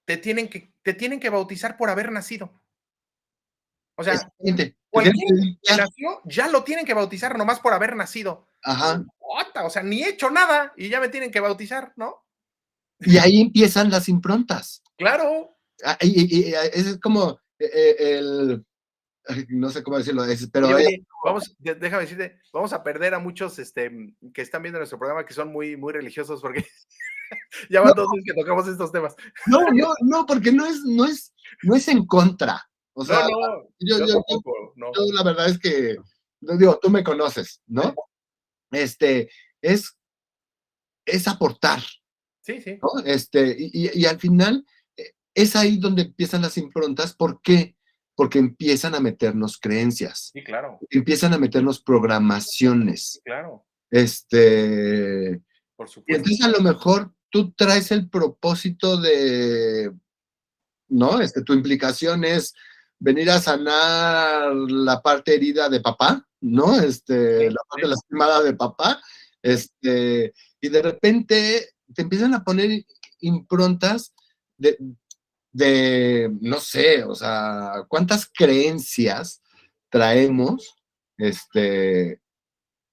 B: te tienen que bautizar por haber nacido. O sea,
A: exactamente. Te tienes
B: cualquiera
A: que
B: que
A: limpiar.
B: nació, ya lo tienen que bautizar nomás por haber nacido.
A: Ajá.
B: O sea, ni he hecho nada y ya me tienen que bautizar, ¿no?
A: Y ahí empiezan las improntas.
B: Claro.
A: Es como no sé cómo decirlo,
B: Oye,
A: pero
B: oye, déjame decirte, vamos a perder a muchos que están viendo nuestro programa que son muy, muy religiosos porque Ya
A: No,
B: van 2 veces que tocamos estos temas.
A: no, no, no, porque no es en contra. O
B: No,
A: sea,
B: no,
A: yo,
B: yo
A: yo, yo,
B: tampoco, no.
A: yo la verdad es que, no digo, tú me conoces,
B: Sí,
A: ¿no? Este, es, es aportar,
B: sí, sí,
A: ¿no? Y al final es ahí donde empiezan las improntas. ¿Por qué? Porque empiezan a meternos creencias,
B: sí, claro,
A: empiezan a meternos
B: sí,
A: programaciones.
B: claro,
A: Este,
B: por
A: y
B: supuesto.
A: entonces a lo mejor tú traes el propósito de, ¿no? Tu implicación es venir a sanar la parte herida de papá, ¿no?
B: Sí,
A: La parte
B: sí,
A: lastimada de papá,
B: sí.
A: y de repente te empiezan a poner improntas de, no sé, o sea, cuántas creencias traemos,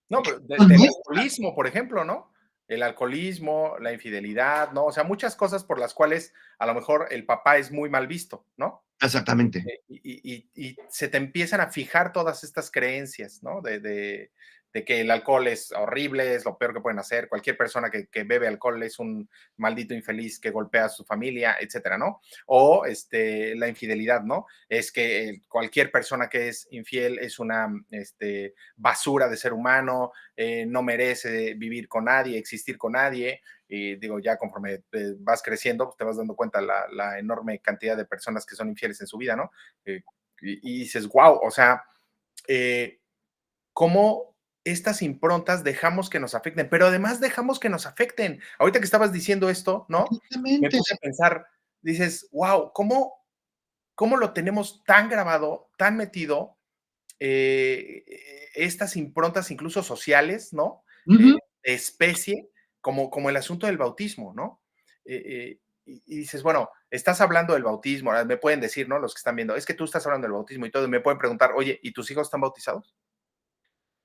B: No, pero
A: son
B: del
A: nuestras.
B: alcoholismo, por ejemplo, ¿no? El alcoholismo, la infidelidad, ¿no? O sea, muchas cosas por las cuales a lo mejor el papá es muy mal visto, ¿no?
A: Exactamente.
B: Y se te empiezan a fijar todas estas creencias, ¿no? De que el alcohol es horrible, es lo peor que pueden hacer. Cualquier persona que bebe alcohol es un maldito infeliz que golpea a su familia, etcétera, ¿no? O la infidelidad, ¿no? Es que cualquier persona que es infiel es una basura de ser humano, no merece vivir con nadie, existir con nadie. Y digo, ya conforme vas creciendo, pues te vas dando cuenta la enorme cantidad de personas que son infieles en su vida, ¿no? Eh, y dices, wow, o sea, eh, cómo estas improntas dejamos que nos afecten, pero además dejamos que nos afecten. Ahorita que estabas diciendo esto, ¿no? Me
A: Exactamente.
B: puse a pensar, dices, wow, ¿cómo lo tenemos tan grabado, tan metido, eh, estas improntas incluso sociales, ¿no?
A: Ujú.
B: De especie, como el asunto del bautismo, ¿no? Y dices, bueno, estás hablando del bautismo, me pueden decir, ¿no? Los que están viendo, es que tú estás hablando del bautismo y todo, y me pueden preguntar, oye, ¿y tus hijos están bautizados?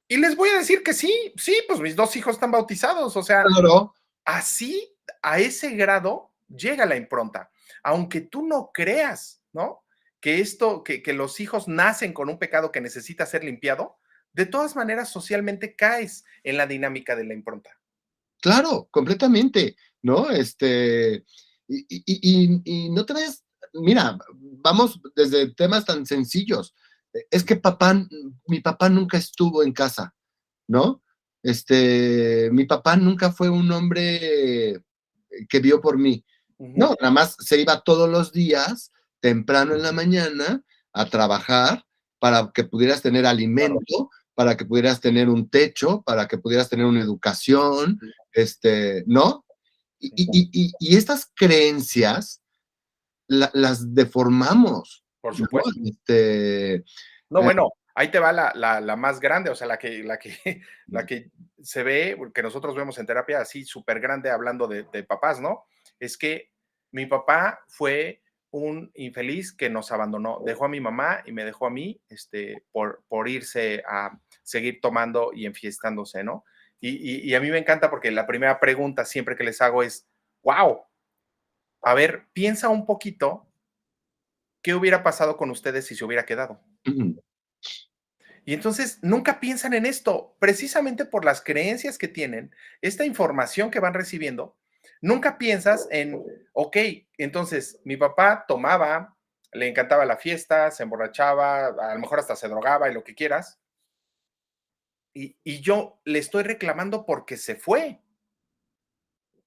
B: Y les voy a decir que sí, sí, pues mis 2 hijos están bautizados, o sea,
A: Claro,
B: así, a ese grado llega la impronta. Aunque tú no creas, ¿no? Que los hijos nacen con un pecado que necesita ser limpiado, de todas maneras socialmente caes en la dinámica de la impronta.
A: claro, completamente, ¿no? Y no te vayas, mira, vamos desde temas tan sencillos. Es que mi papá nunca estuvo en casa, ¿no? Mi papá nunca fue un hombre que vio por mí.
B: Ujú,
A: No, nada más se iba todos los días, temprano en la mañana, a trabajar para que pudieras tener
B: claro,
A: alimento, para que pudieras tener un techo, para que pudieras tener una educación,
B: sí,
A: ¿no?
B: sí.
A: Y estas creencias las deformamos,
B: Por
A: ¿no?
B: supuesto.
A: Este,
B: No, bueno, ahí te va la más grande, o sea, la que se ve, que nosotros vemos en terapia así súper grande hablando de papás, ¿no? Es que mi papá fue un infeliz que nos abandonó, dejó a mi mamá y me dejó a mí, por irse a seguir tomando y enfiestándose, ¿no? Y a mí me encanta porque la primera pregunta siempre que les hago es, wow, a ver, piensa un poquito qué hubiera pasado con ustedes si se hubiera quedado.
A: ujú,
B: Y entonces nunca piensan en esto, precisamente por las creencias que tienen, esta información que van recibiendo, nunca piensas en, ok, entonces mi papá tomaba, le encantaba la fiesta, se emborrachaba, a lo mejor hasta se drogaba y lo que quieras, y yo le estoy reclamando porque se fue.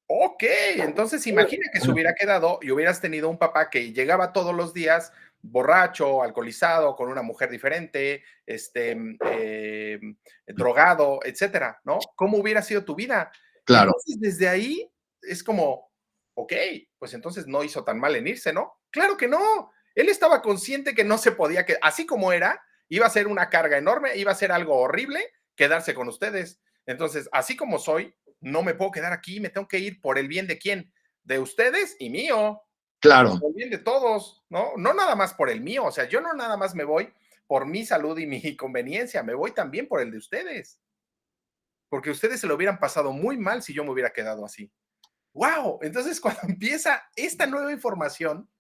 B: Ok, entonces imagina que se hubiera quedado y hubieras tenido un papá que llegaba todos los días borracho, alcoholizado, con una mujer diferente, drogado, etcétera, ¿no? ¿Cómo hubiera sido tu vida? Y
A: claro,
B: entonces desde ahí es como, ok, pues entonces no hizo tan mal en irse, ¿no? Claro que no. Él estaba consciente que no se podía, que así como era, iba a ser una carga enorme, iba a ser algo horrible quedarse con ustedes. Entonces, así como soy, no me puedo quedar aquí, me tengo que ir por el bien de quién, de ustedes y mío,
A: claro,
B: por el bien de todos, ¿no? No nada más por el mío, o sea, yo no nada más me voy por mi salud y mi conveniencia, me voy también por el de ustedes, porque ustedes se lo hubieran pasado muy mal si yo me hubiera quedado así. ¡Wow! Entonces, cuando empieza esta nueva información,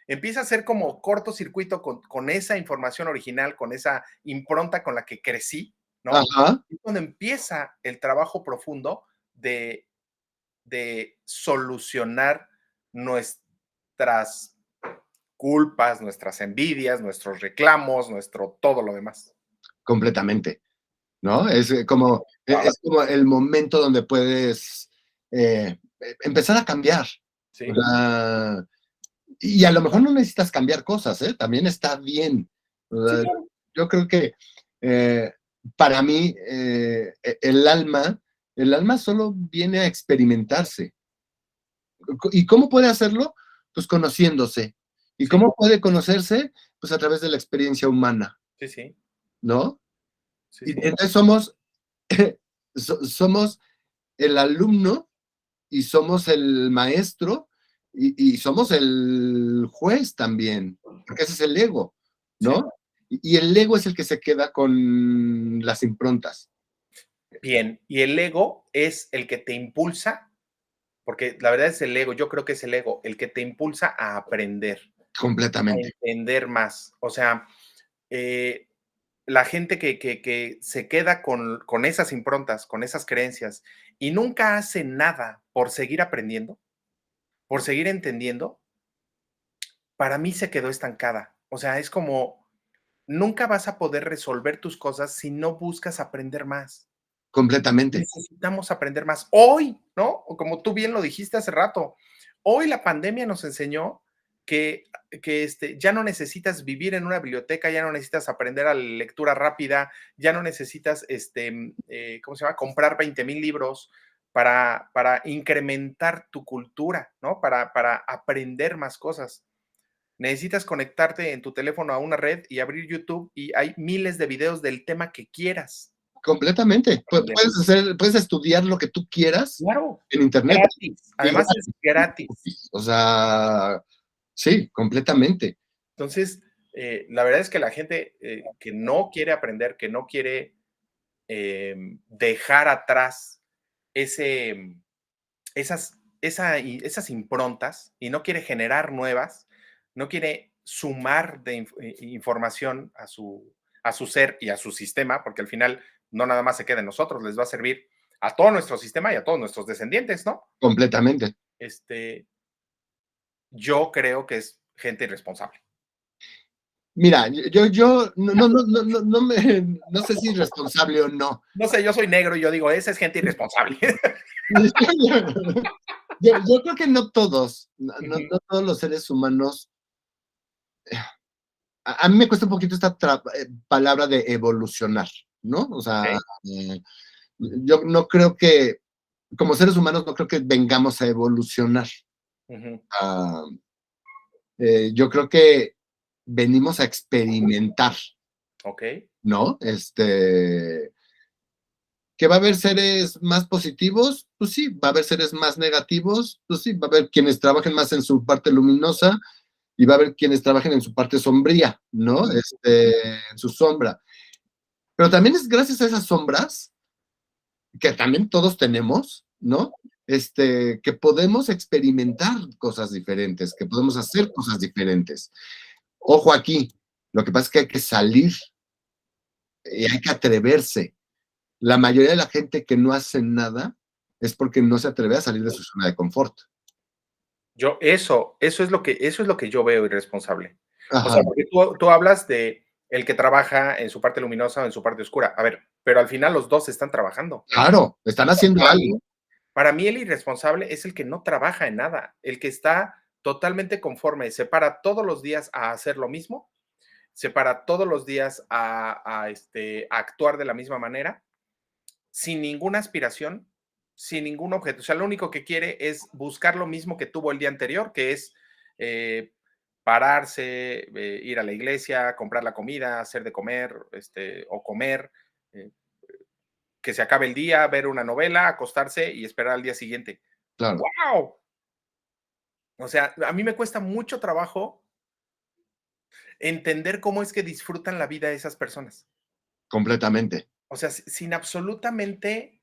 B: empieza a ser como cortocircuito con esa información original, con esa impronta con la que crecí, ¿no?
A: ajá,
B: Y cuando empieza el trabajo profundo de de solucionar nuestras culpas, nuestras envidias, nuestros reclamos, nuestro todo lo demás.
A: Completamente, ¿no? Es como el momento donde puedes empezar a cambiar. O
B: Sí,
A: sea, y a lo mejor no necesitas cambiar cosas, ¿eh? También está bien. O
B: sí,
A: sea,
B: claro.
A: yo creo que eh, para mí el alma solo viene a experimentarse. ¿Y cómo puede hacerlo? Pues conociéndose. ¿Y
B: Sí,
A: cómo puede conocerse? Pues a través de la experiencia humana,
B: sí, sí,
A: ¿no?
B: sí,
A: Y
B: sí.
A: entonces somos el alumno y somos el maestro y somos el juez también, porque ese es el ego,
B: Sí.
A: ¿no? Y el ego es el que se queda con las improntas,
B: Bien, y el ego es el que te impulsa, porque la verdad es el ego, yo creo que es el ego, el que te impulsa a aprender, a
A: completamente,
B: entender más. O sea, eh, la gente que se queda con esas improntas, con esas creencias, y nunca hace nada por seguir aprendiendo, por seguir entendiendo, para mí se quedó estancada. O sea, es como, nunca vas a poder resolver tus cosas si no buscas aprender más.
A: completamente,
B: Necesitamos aprender más. Hoy, ¿no? O como tú bien lo dijiste hace rato, hoy la pandemia nos enseñó que, ya no necesitas vivir en una biblioteca, ya no necesitas aprender a lectura rápida, ya no necesitas, ¿cómo se llama? Comprar 20,000 libros para incrementar tu cultura, ¿no? Para aprender más cosas. Necesitas conectarte en tu teléfono a una red y abrir YouTube y hay miles de videos del tema que quieras
A: completamente.
B: aprender.
A: Puedes estudiar lo que tú quieras
B: Claro,
A: en internet.
B: gratis.
A: Y
B: Además es gratis.
A: gratis. O sea, sí, completamente.
B: Entonces, la verdad es que la gente que no quiere aprender, que no quiere dejar atrás ese, esas improntas y no quiere generar nuevas, no quiere sumar de información a su ser y a su sistema, porque al final no nada más se queda en nosotros, les va a servir a todo nuestro sistema y a todos nuestros descendientes, ¿no?
A: Completamente.
B: Este, yo creo que es gente irresponsable.
A: Mira, yo no sé si es responsable o no.
B: No sé, yo soy negro y yo digo, esa es gente irresponsable.
A: Yo creo que no todos,
B: Ujú,
A: no todos los seres humanos. A mí me cuesta un poquito esta palabra de evolucionar, ¿no? O sea,
B: ok,
A: yo no creo que, como seres humanos, no creo que vengamos a evolucionar.
B: ujú,
A: Ah, yo creo que venimos a experimentar,
B: ok,
A: ¿no? Que va a haber seres más positivos, pues sí, va a haber seres más negativos, pues sí, va a haber quienes trabajen más en su parte luminosa y va a haber quienes trabajen en su parte sombría, ¿no?
B: ujú,
A: En su sombra. Pero también es gracias a esas sombras que también todos tenemos, ¿no? Que podemos experimentar cosas diferentes, que podemos hacer cosas diferentes. Ojo aquí, lo que pasa es que hay que salir y hay que atreverse. La mayoría de la gente que no hace nada es porque no se atreve a salir de su zona de confort.
B: eso es lo que yo veo irresponsable. O
A: Ajá,
B: sea, porque tú hablas de el que trabaja en su parte luminosa o en su parte oscura. A ver, pero al final los dos están trabajando.
A: claro, están haciendo
B: Para
A: algo.
B: mí, para mí el irresponsable es el que no trabaja en nada, el que está totalmente conforme, se para todos los días a hacer lo mismo, se para todos los días a actuar de la misma manera sin ninguna aspiración, sin ningún objeto. O sea, lo único que quiere es buscar lo mismo que tuvo el día anterior, que es eh, pararse, ir a la iglesia, comprar la comida, hacer de comer, o comer, eh, que se acabe el día, ver una novela, acostarse y esperar al día siguiente.
A: Claro,
B: ¡Wow! O sea, a mí me cuesta mucho trabajo entender cómo es que disfrutan la vida esas personas.
A: completamente.
B: O sea, sin absolutamente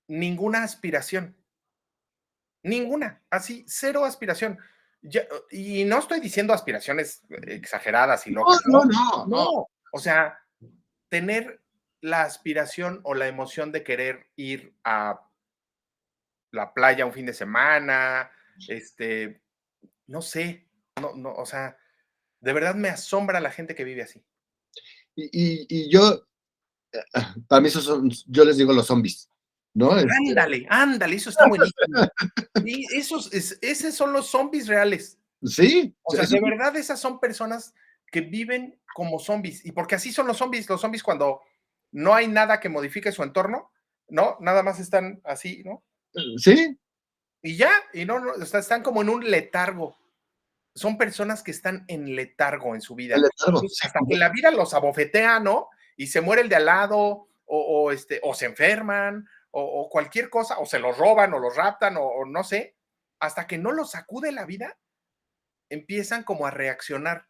B: ninguna aspiración. Ninguna, así, cero aspiración. Y no estoy diciendo aspiraciones exageradas y
A: No,
B: locas,
A: no,
B: no,
A: no, no.
B: no. O sea, tener la aspiración o la emoción de querer ir la playa un fin de semana, no sé, no, o sea, de verdad me asombra la gente que vive así.
A: Y yo, para mí esos son, yo les digo los zombies, ¿no?
B: Ándale, ándale, eso está buenísimo. Y esos son los zombies reales.
A: Sí,
B: O sea, de verdad esas son personas que viven como zombies. Y porque así son los zombies cuando no hay nada que modifique su entorno, ¿no? Nada más están así, ¿no?
A: sí,
B: Y ya, y no, o sea, están como en un letargo. Son personas que están en letargo en su
A: el
B: vida.
A: letargo,
B: Entonces,
A: sí,
B: hasta que la vida los abofetea, ¿no? Y se muere el de al lado, o se enferman, o cualquier cosa, o se los roban, o los raptan, o no sé, hasta que no los sacude la vida, empiezan como a reaccionar.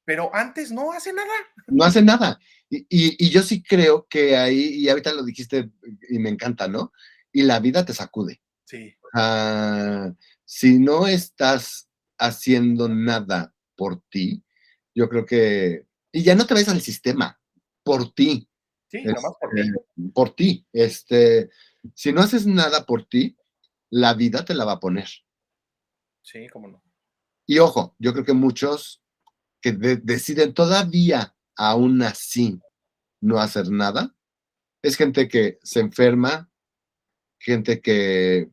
B: Pero antes no hace nada.
A: no hace nada. Y yo sí creo que ahí, y ahorita lo dijiste y me encanta, ¿no? Y la vida te sacude.
B: Sí,
A: Ah, si no estás haciendo nada por ti, yo creo que, y ya no te ves al sistema, por ti,
B: sí, nomás por
A: este,
B: ti.
A: por ti, si no haces nada por ti, la vida te la va a poner.
B: Sí, cómo no.
A: Y ojo, yo creo que muchos que deciden todavía, aún así, no hacer nada, es gente que se enferma, gente que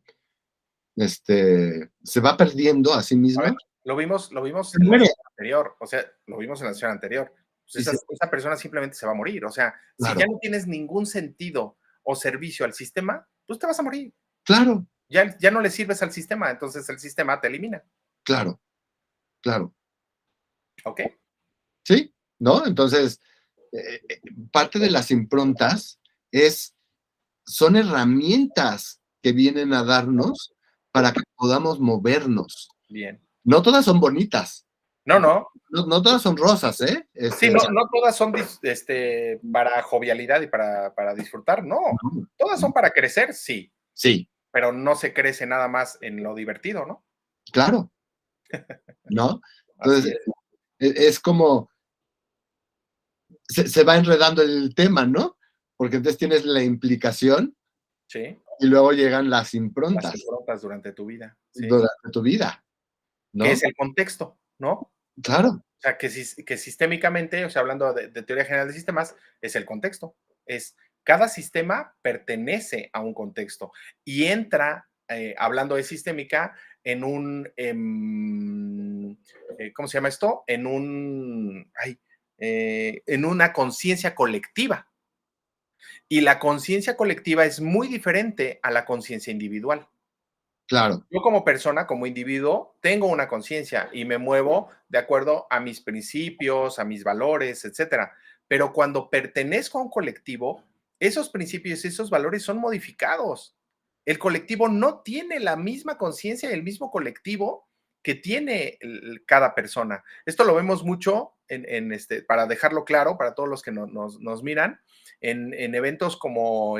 A: se va perdiendo a sí
B: A ver,
A: misma,
B: lo vimos
A: se
B: en la
A: muere.
B: sesión anterior, o sea, lo vimos en la sesión anterior.
A: Sí,
B: Pues esa persona simplemente se va a morir. O sea, si ya
A: claro,
B: no tienes ningún sentido o servicio al sistema, pues te vas a morir.
A: claro,
B: Ya no le sirves al sistema, entonces el sistema te elimina.
A: claro, claro.
B: ¿Ok?
A: ¿Sí? ¿No? Entonces, eh, eh, parte de las improntas son herramientas que vienen a darnos para que podamos movernos.
B: Bien.
A: No todas son bonitas,
B: No, no.
A: no todas son rosas, ¿eh?
B: Sí, no todas son para jovialidad y para disfrutar, no.
A: No,
B: Todas son para crecer, sí,
A: sí,
B: pero no se crece nada más en lo divertido, ¿no?
A: claro, ¿no?
B: Así
A: Entonces,
B: es.
A: es como, se va enredando el tema, ¿no? Porque entonces tienes la implicación
B: Sí,
A: y luego llegan las
B: las
A: improntas
B: improntas durante tu vida, sí.
A: durante tu vida,
B: ¿Qué
A: ¿no?
B: es el contexto, no?
A: Claro,
B: O sea, que sistémicamente, o sea, hablando de teoría general de sistemas, es el contexto. Cada sistema pertenece a un contexto y entra, hablando de sistémica, ¿cómo se llama esto? En una conciencia colectiva. Y la conciencia colectiva es muy diferente a la conciencia individual.
A: claro,
B: Yo como persona, como individuo, tengo una conciencia y me muevo de acuerdo a mis principios, a mis valores, etcétera. Pero cuando pertenezco a un colectivo, esos principios y esos valores son modificados. El colectivo no tiene la misma conciencia y el mismo colectivo que tiene cada persona. Esto lo vemos mucho para dejarlo claro para todos los que nos miran, en eventos como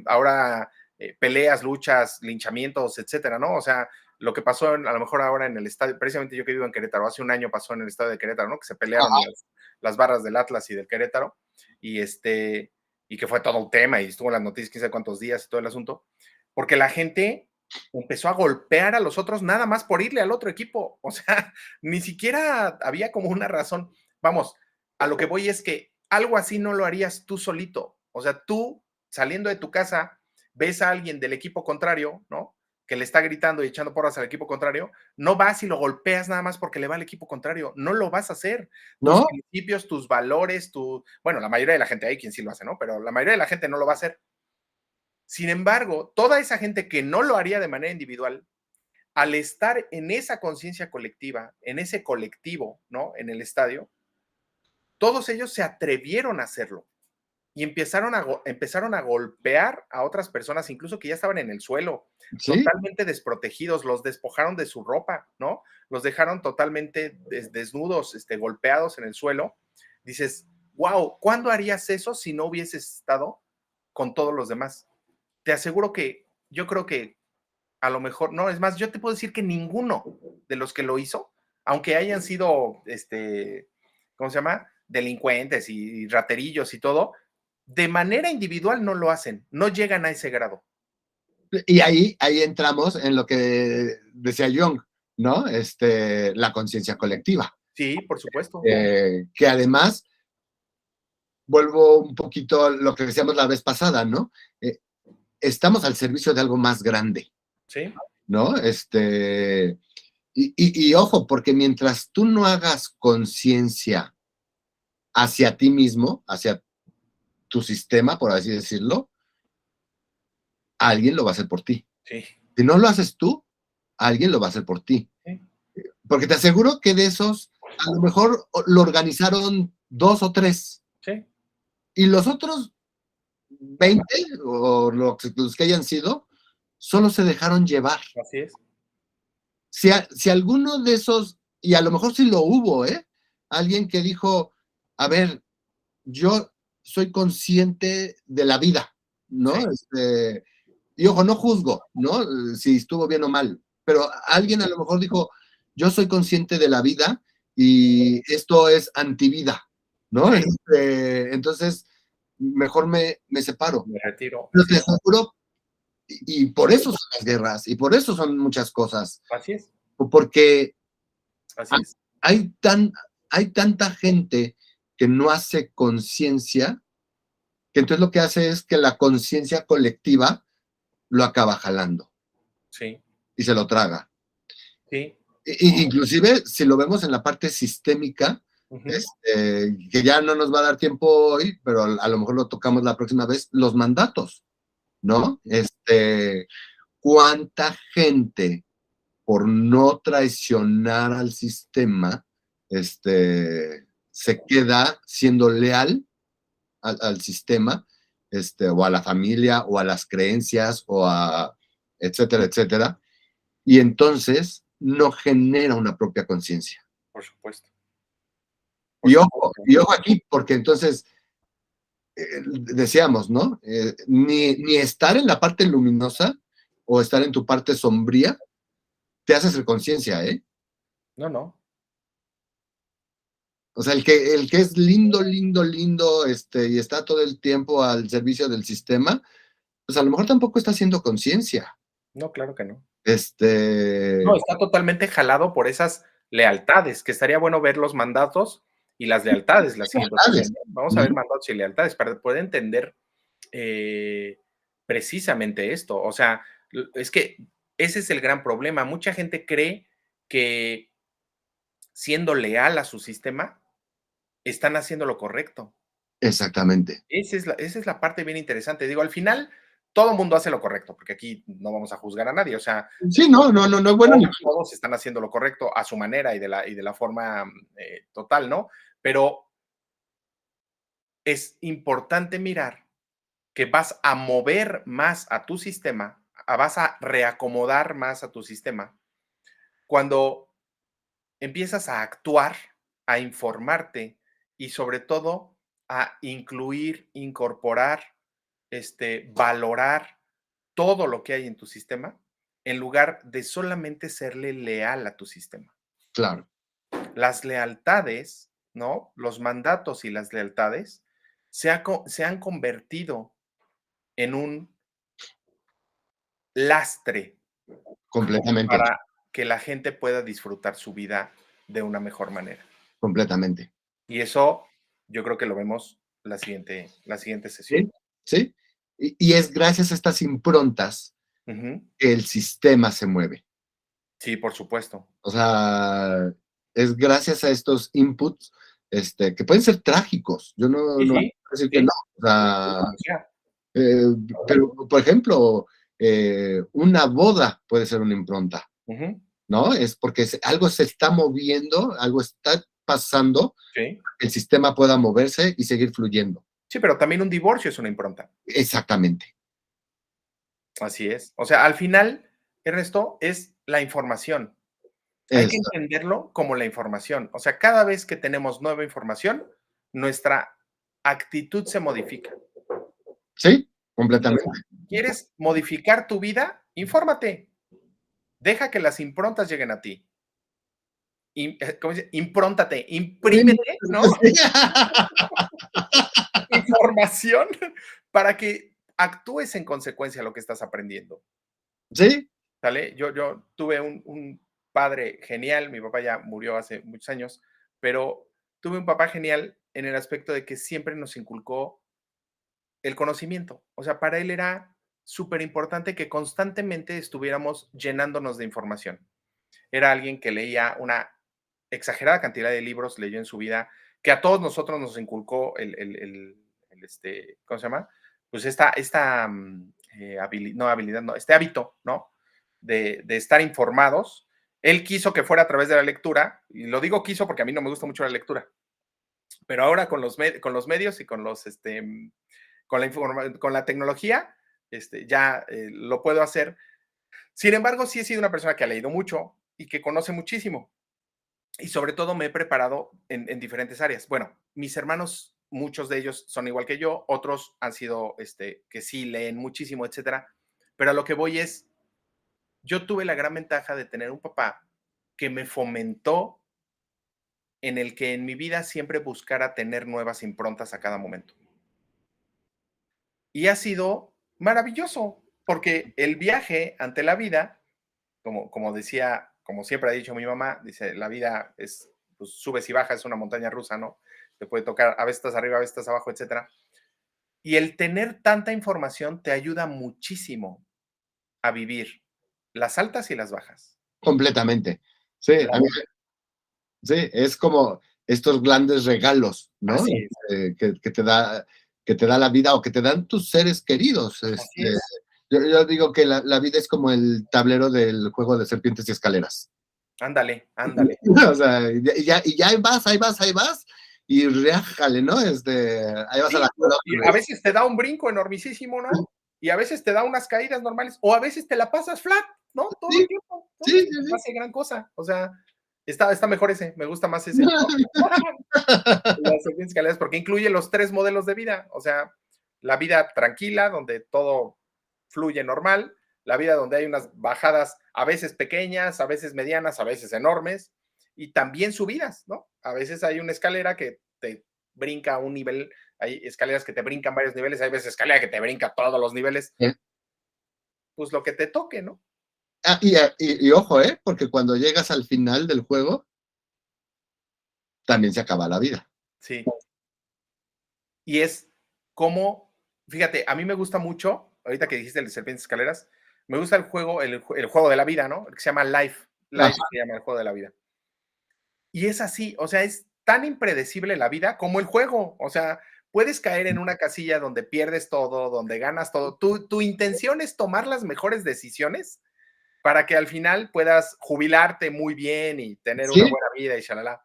B: ahora peleas, luchas, linchamientos, etcétera, ¿no? O sea, lo que pasó a lo mejor ahora en el estadio, precisamente yo que vivo en Querétaro, hace un año pasó en el estadio de Querétaro, ¿no? Que se pelearon las barras del Atlas y del Querétaro, y y que fue todo un tema y estuvo en las noticias 15 cuántos días y todo el asunto, porque la gente empezó a golpear a los otros nada más por irle al otro equipo. O sea, ni siquiera había como una razón. Vamos, a lo que voy es que algo así no lo harías tú solito. O sea, tú saliendo de tu casa, ves a alguien del equipo contrario, ¿no? Que le está gritando y echando porras al equipo contrario, no vas y lo golpeas nada más porque le va al equipo contrario. No lo vas a hacer. Tus
A: ¿no?
B: principios, tus valores, bueno, la mayoría de la gente hay quien sí lo hace, ¿no? Pero la mayoría de la gente no lo va a hacer. Sin embargo, toda esa gente que no lo haría de manera individual, al estar en esa conciencia colectiva, en ese colectivo, ¿no? En el estadio, todos ellos se atrevieron a hacerlo y empezaron a golpear a otras personas, incluso que ya estaban en el suelo,
A: Sí,
B: totalmente desprotegidos, los despojaron de su ropa, ¿no? Los dejaron totalmente desnudos, golpeados en el suelo. Dices, wow, ¿cuándo harías eso si no hubieses estado con todos los demás? Te aseguro que yo creo que a lo mejor, no, es más, yo te puedo decir que ninguno de los que lo hizo, aunque hayan sido, ¿cómo se llama? Delincuentes y raterillos y todo, de manera individual no lo hacen, no llegan a ese grado.
A: Y ahí entramos en lo que decía Jung, ¿no? La conciencia colectiva,
B: Sí, por supuesto.
A: que además vuelvo un poquito a lo que decíamos la vez pasada, ¿no? Estamos al servicio de algo más grande,
B: Sí,
A: ¿no? Y ojo, porque mientras tú no hagas conciencia hacia ti mismo, hacia tu sistema, por así decirlo, alguien lo va a hacer por ti.
B: sí,
A: Si no lo haces tú, alguien lo va a hacer por ti.
B: sí,
A: Porque te aseguro que de esos, a lo mejor lo organizaron 2 o 3,
B: sí,
A: y los otros 20 o los que hayan sido, solo se dejaron llevar.
B: así es.
A: Si alguno de esos, y a lo mejor sí lo hubo, alguien que dijo, a ver, yo soy consciente de la vida, ¿no?
B: Sí,
A: Y ojo, no juzgo, ¿no? Si estuvo bien o mal, pero alguien a lo mejor dijo, yo soy consciente de la vida y esto es antivida, ¿no?
B: sí,
A: Entonces, mejor me separo.
B: me retiro,
A: Pero
B: así
A: te
B: es,
A: aseguro, y por eso son las guerras, y por eso son muchas cosas,
B: así es,
A: porque
B: así es.
A: hay, tan, hay tanta gente que no hace conciencia, que entonces lo que hace es que la conciencia colectiva lo acaba jalando
B: Sí,
A: y se lo traga.
B: sí,
A: Inclusive, si lo vemos en la parte sistémica,
B: ujú,
A: que ya no nos va a dar tiempo hoy, pero a lo mejor lo tocamos la próxima vez, los mandatos, ¿no? ¿Cuánta gente por no traicionar al sistema, se queda siendo leal al sistema, o a la familia, o a las creencias, o a etcétera, etcétera, y entonces no genera una propia conciencia.
B: por supuesto, por
A: Y
B: supuesto.
A: ojo aquí, porque entonces decíamos, ¿no? Ni estar en la parte luminosa o estar en tu parte sombría te hace hacer conciencia, ¿eh?
B: No, no,
A: O sea, el que es lindo, lindo, lindo, y está todo el tiempo al servicio del sistema, pues a lo mejor tampoco está haciendo conciencia.
B: no, claro que no. No,
A: Este,
B: está totalmente jalado por esas lealtades, que estaría bueno ver los mandatos y las lealtades la siguiente ocasión,
A: ¿Sabes?
B: ¿no? Vamos a ver
A: Ujú.
B: mandatos y lealtades para poder entender eh, precisamente esto. O sea, es que ese es el gran problema. Mucha gente cree que siendo leal a su sistema, están haciendo lo correcto.
A: Exactamente.
B: Esa es la parte bien interesante. Digo, al final, todo el mundo hace lo correcto, porque aquí no vamos a juzgar a nadie. O sea,
A: Sí, no, no, no, no es bueno ni malo.
B: todos están haciendo lo correcto a su manera y de la forma total, ¿no? Pero es importante mirar que vas a mover más a tu sistema, vas a reacomodar más a tu sistema cuando empiezas a actuar, a informarte y sobre todo a incluir, incorporar, valorar todo lo que hay en tu sistema en lugar de solamente serle leal a tu sistema.
A: Claro,
B: Las lealtades, ¿no? Los mandatos y las lealtades se han convertido en un lastre
A: completamente,
B: para que la gente pueda disfrutar su vida de una mejor manera.
A: completamente.
B: Y eso yo creo que lo vemos la siguiente sesión.
A: Sí, sí. Y es gracias a estas improntas
B: Ujú.
A: que el sistema se mueve.
B: Sí, por supuesto.
A: O sea, es gracias a estos inputs, que pueden ser trágicos. Yo no,
B: Sí,
A: no voy
B: sí,
A: a decir que no.
B: sí,
A: O sea,
B: como sea.
A: eh, pero, por ejemplo, una boda puede ser una impronta,
B: Ujú.
A: ¿no? Es porque algo se está moviendo, algo está pasando,
B: Sí.
A: el sistema pueda moverse y seguir fluyendo.
B: Sí, pero también un divorcio es una impronta.
A: Exactamente.
B: Así es. O sea, al final, Ernesto, es la información. Hay que
A: Eso.
B: entenderlo como la información. O sea, cada vez que tenemos nueva información, nuestra actitud se modifica.
A: Sí,
B: Entonces,
A: completamente.
B: ¿quieres modificar tu vida? Infórmate. Deja que las improntas lleguen a ti. ¿Cómo dice? Impróntate, imprímete, ¿no? Información para que actúes en consecuencia a lo que estás aprendiendo.
A: Sí,
B: ¿sale? Yo tuve un padre genial, mi papá ya murió hace muchos años, pero tuve un papá genial en el aspecto de que siempre nos inculcó el conocimiento. O sea, para él era súper importante que constantemente estuviéramos llenándonos de información. Era alguien que leía una exagerada cantidad de libros, leyó en su vida, que a todos nosotros nos inculcó ¿cómo se llama? Pues no habilidad, no, este hábito, ¿no? De estar informados. Él quiso que fuera a través de la lectura, y lo digo quiso porque a mí no me gusta mucho la lectura, pero ahora con los medios y con la tecnología, ya lo puedo hacer. Sin embargo, sí he sido una persona que ha leído mucho y que conoce muchísimo. Y sobre todo me he preparado en diferentes áreas. Bueno, mis hermanos, muchos de ellos son igual que yo, otros han sido, que sí leen muchísimo, etcétera. Pero a lo que voy es, yo tuve la gran ventaja de tener un papá que me fomentó en el que en mi vida siempre buscara tener nuevas improntas a cada momento. Y ha sido maravilloso, porque el viaje ante la vida, como decía, como siempre ha dicho mi mamá, dice, la vida es, pues, subes y bajas, es una montaña rusa, ¿no? Te puede tocar, a veces estás arriba, a veces estás abajo, etcétera. Y el tener tanta información te ayuda muchísimo a vivir las altas y las bajas.
A: completamente. Sí,
B: La
A: a mí,
B: verdad,
A: sí, es como estos grandes regalos, ¿no?
B: así es,
A: Que te da la vida o que te dan tus seres queridos.
B: así es.
A: Yo digo que la vida es como el tablero del juego de serpientes y escaleras.
B: Ándale, ándale.
A: O sea, y ya ahí vas, ahí vas, y reájale, ¿no? Ahí vas a la
B: Sí,
A: cueva
B: y
A: otra
B: a
A: vez.
B: veces te da un brinco enormisísimo, ¿no? Y a veces te da unas caídas normales, o a veces te la pasas flat, ¿no? Todo el
A: Sí,
B: tiempo, ¿no?
A: sí,
B: No
A: sí,
B: hace gran cosa. O sea, está mejor ese, me gusta más
A: sí.
B: ese, ¿no? Las serpientes escaleras, porque incluye los 3 modelos de vida, o sea, la vida tranquila, donde todo fluye normal, la vida donde hay unas bajadas a veces pequeñas, a veces medianas, a veces enormes, y también subidas, ¿no? A veces hay una escalera que te brinca un nivel, hay escaleras que te brincan varios niveles, hay veces escalera que te brinca todos los niveles, pues lo que te toque, ¿no?
A: Y ojo, ¿eh? Porque cuando llegas al final del juego, también se acaba la vida.
B: Sí. Y es como, fíjate, a mí me gusta mucho, ahorita que dijiste el de serpientes escaleras, me gusta el juego de la vida, ¿no? El que se llama Life. Life
A: Ajá,
B: se llama el juego de la vida. Y es así, o sea, es tan impredecible la vida como el juego. O sea, puedes caer en una casilla donde pierdes todo, donde ganas todo. Tu intención es tomar las mejores decisiones para que al final puedas jubilarte muy bien y tener una
A: sí,
B: buena vida y shalala.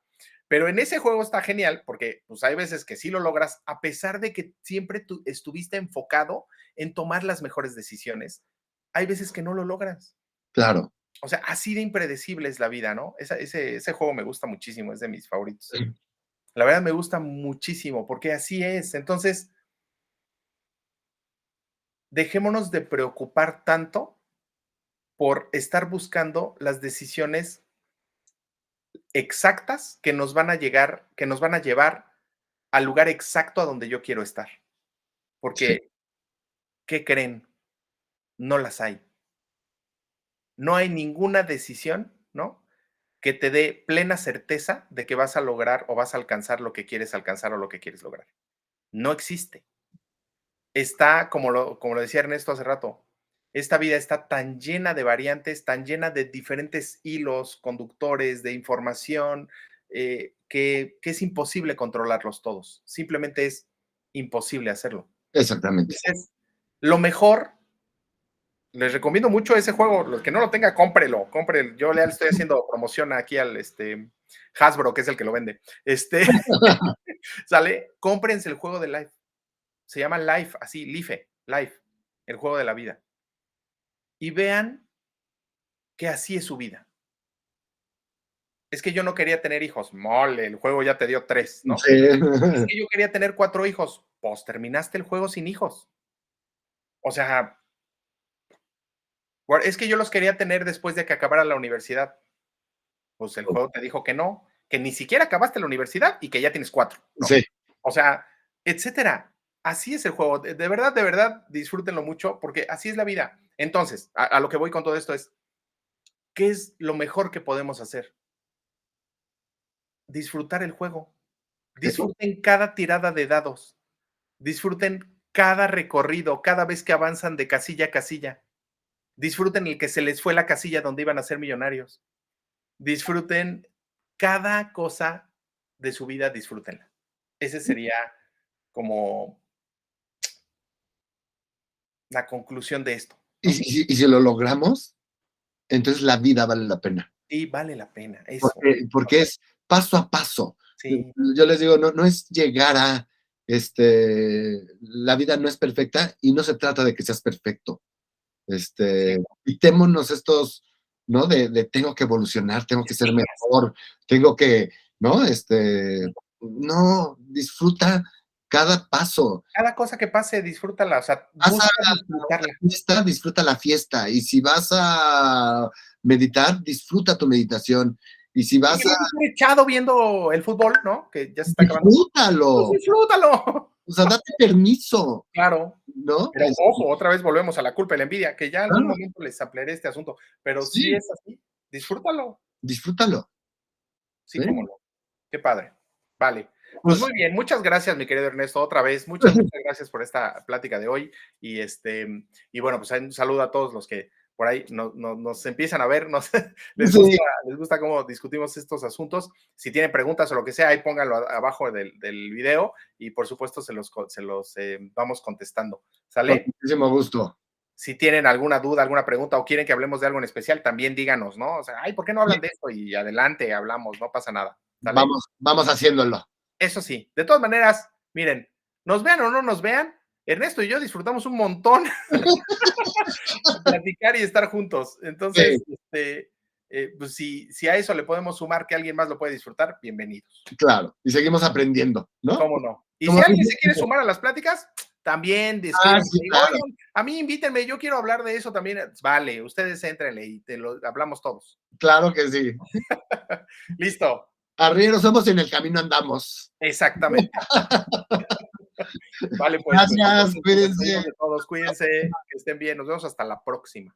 B: Pero en ese juego está genial porque pues hay veces que sí lo logras a pesar de que siempre tú estuviste enfocado en tomar las mejores decisiones. Hay veces que no lo logras.
A: claro.
B: O sea, así de impredecible es la vida, ¿no? Ese juego me gusta muchísimo, es de mis favoritos. La verdad me gusta muchísimo porque así es. Entonces, dejémonos de preocupar tanto por estar buscando las decisiones exactas que nos van a llegar, que nos van a llevar al lugar exacto a donde yo quiero estar.
A: Sí,
B: Porque, ¿qué creen? No las hay. No hay ninguna decisión, ¿no? Que te dé plena certeza de que vas a lograr o vas a alcanzar lo que quieres alcanzar o lo que quieres lograr. No existe. Está, como lo decía Ernesto hace rato, esta vida está tan llena de variantes, tan llena de diferentes hilos, conductores, de información, que es imposible controlarlos todos. Simplemente es imposible hacerlo.
A: exactamente.
B: Entonces, lo mejor, les recomiendo mucho ese juego. Los que no lo tenga, cómprelo. Yo le estoy haciendo promoción aquí al Hasbro, que es el que lo vende. Sale, cómprense el juego de Life. Se llama Life, así, Life, el juego de la vida. Y vean que así es su vida. Es que yo no quería tener hijos. Mole, el juego ya te dio 3, ¿no?
A: Sí,
B: Es que yo quería tener 4 hijos. Pues terminaste el juego sin hijos. O sea, es que yo los quería tener después de que acabara la universidad. Pues el juego te dijo que no, que ni siquiera acabaste la universidad y que ya tienes 4, ¿no?
A: sí,
B: O sea, etcétera. Así es el juego. De verdad, disfrútenlo mucho porque así es la vida. Entonces, a lo que voy con todo esto es, ¿qué es lo mejor que podemos hacer? Disfrutar el juego.
A: Eso,
B: Disfruten cada tirada de dados. Disfruten cada recorrido, cada vez que avanzan de casilla a casilla. Disfruten el que se les fue la casilla donde iban a ser millonarios. Disfruten cada cosa de su vida, disfrútenla. Ese sería como la conclusión de esto, ¿no?
A: y si lo logramos, entonces la vida vale la pena.
B: Sí, vale la pena, eso.
A: Porque es paso a paso.
B: Sí,
A: Yo les digo, no es llegar a, la vida no es perfecta y no se trata de que seas perfecto.
B: sí,
A: Quitémonos estos, ¿no? De tengo que evolucionar, tengo que ser
B: estigmas.
A: mejor, tengo que, ¿no? No, disfruta cada paso.
B: Cada cosa que pase, disfrútala, o sea,
A: Vas a
B: busca disfrutarla.
A: fiesta, disfruta la fiesta. Y si vas a meditar, disfruta tu meditación. Y si
B: Y
A: vas
B: que
A: a
B: vas a estar echado viendo el fútbol, ¿no? Que ya se está acabando. Pues
A: disfrútalo.
B: disfrútalo.
A: O sea, date permiso,
B: Claro,
A: ¿no?
B: pero ojo, otra vez volvemos a la culpa y la envidia, que ya en algún
A: Claro,
B: momento les ampliaré este asunto, pero si
A: sí,
B: es así, disfrútalo.
A: disfrútalo.
B: Sí, cómo
A: ¿Sí?
B: no. Qué padre. Vale. Pues
A: Pues,
B: muy bien, muchas gracias, mi querido Ernesto, otra vez. Muchas gracias por esta plática de hoy. Y bueno, pues un saludo a todos los que por ahí nos empiezan a ver, les gusta,
A: sí,
B: les gusta cómo discutimos estos asuntos. Si tienen preguntas o lo que sea, ahí pónganlo abajo del video y por supuesto se los vamos contestando.
A: con
B: ¿Sale?
A: muchísimo gusto.
B: Si tienen alguna duda, alguna pregunta o quieren que hablemos de algo en especial, también díganos, ¿no? O sea, ay, ¿por qué no
A: Sí,
B: hablan de esto? Y adelante, hablamos, no pasa nada. ¿Sale?
A: vamos haciéndolo.
B: Eso sí, de todas maneras, miren, nos vean o no nos vean, Ernesto y yo disfrutamos un montón de platicar y estar juntos.
A: Sí,
B: Entonces, pues si a eso le podemos sumar que alguien más lo puede disfrutar, bienvenidos.
A: claro. Y seguimos aprendiendo, ¿no?
B: ¿Cómo no? Y si
A: Como
B: alguien
A: dices,
B: se quiere sumar a las pláticas, también escríbanme.
A: sí,
B: Digo,
A: claro,
B: oigan, a mí invítenme, yo quiero hablar de eso también. Vale, ustedes entrenle y te lo hablamos todos.
A: claro que sí.
B: Listo,
A: Arrieros somos y en el camino andamos.
B: exactamente. Vale, pues
A: Gracias,
B: entonces nos
A: cuídense.
B: despedimos de todos. Cuídense, que estén bien. Nos vemos hasta la próxima.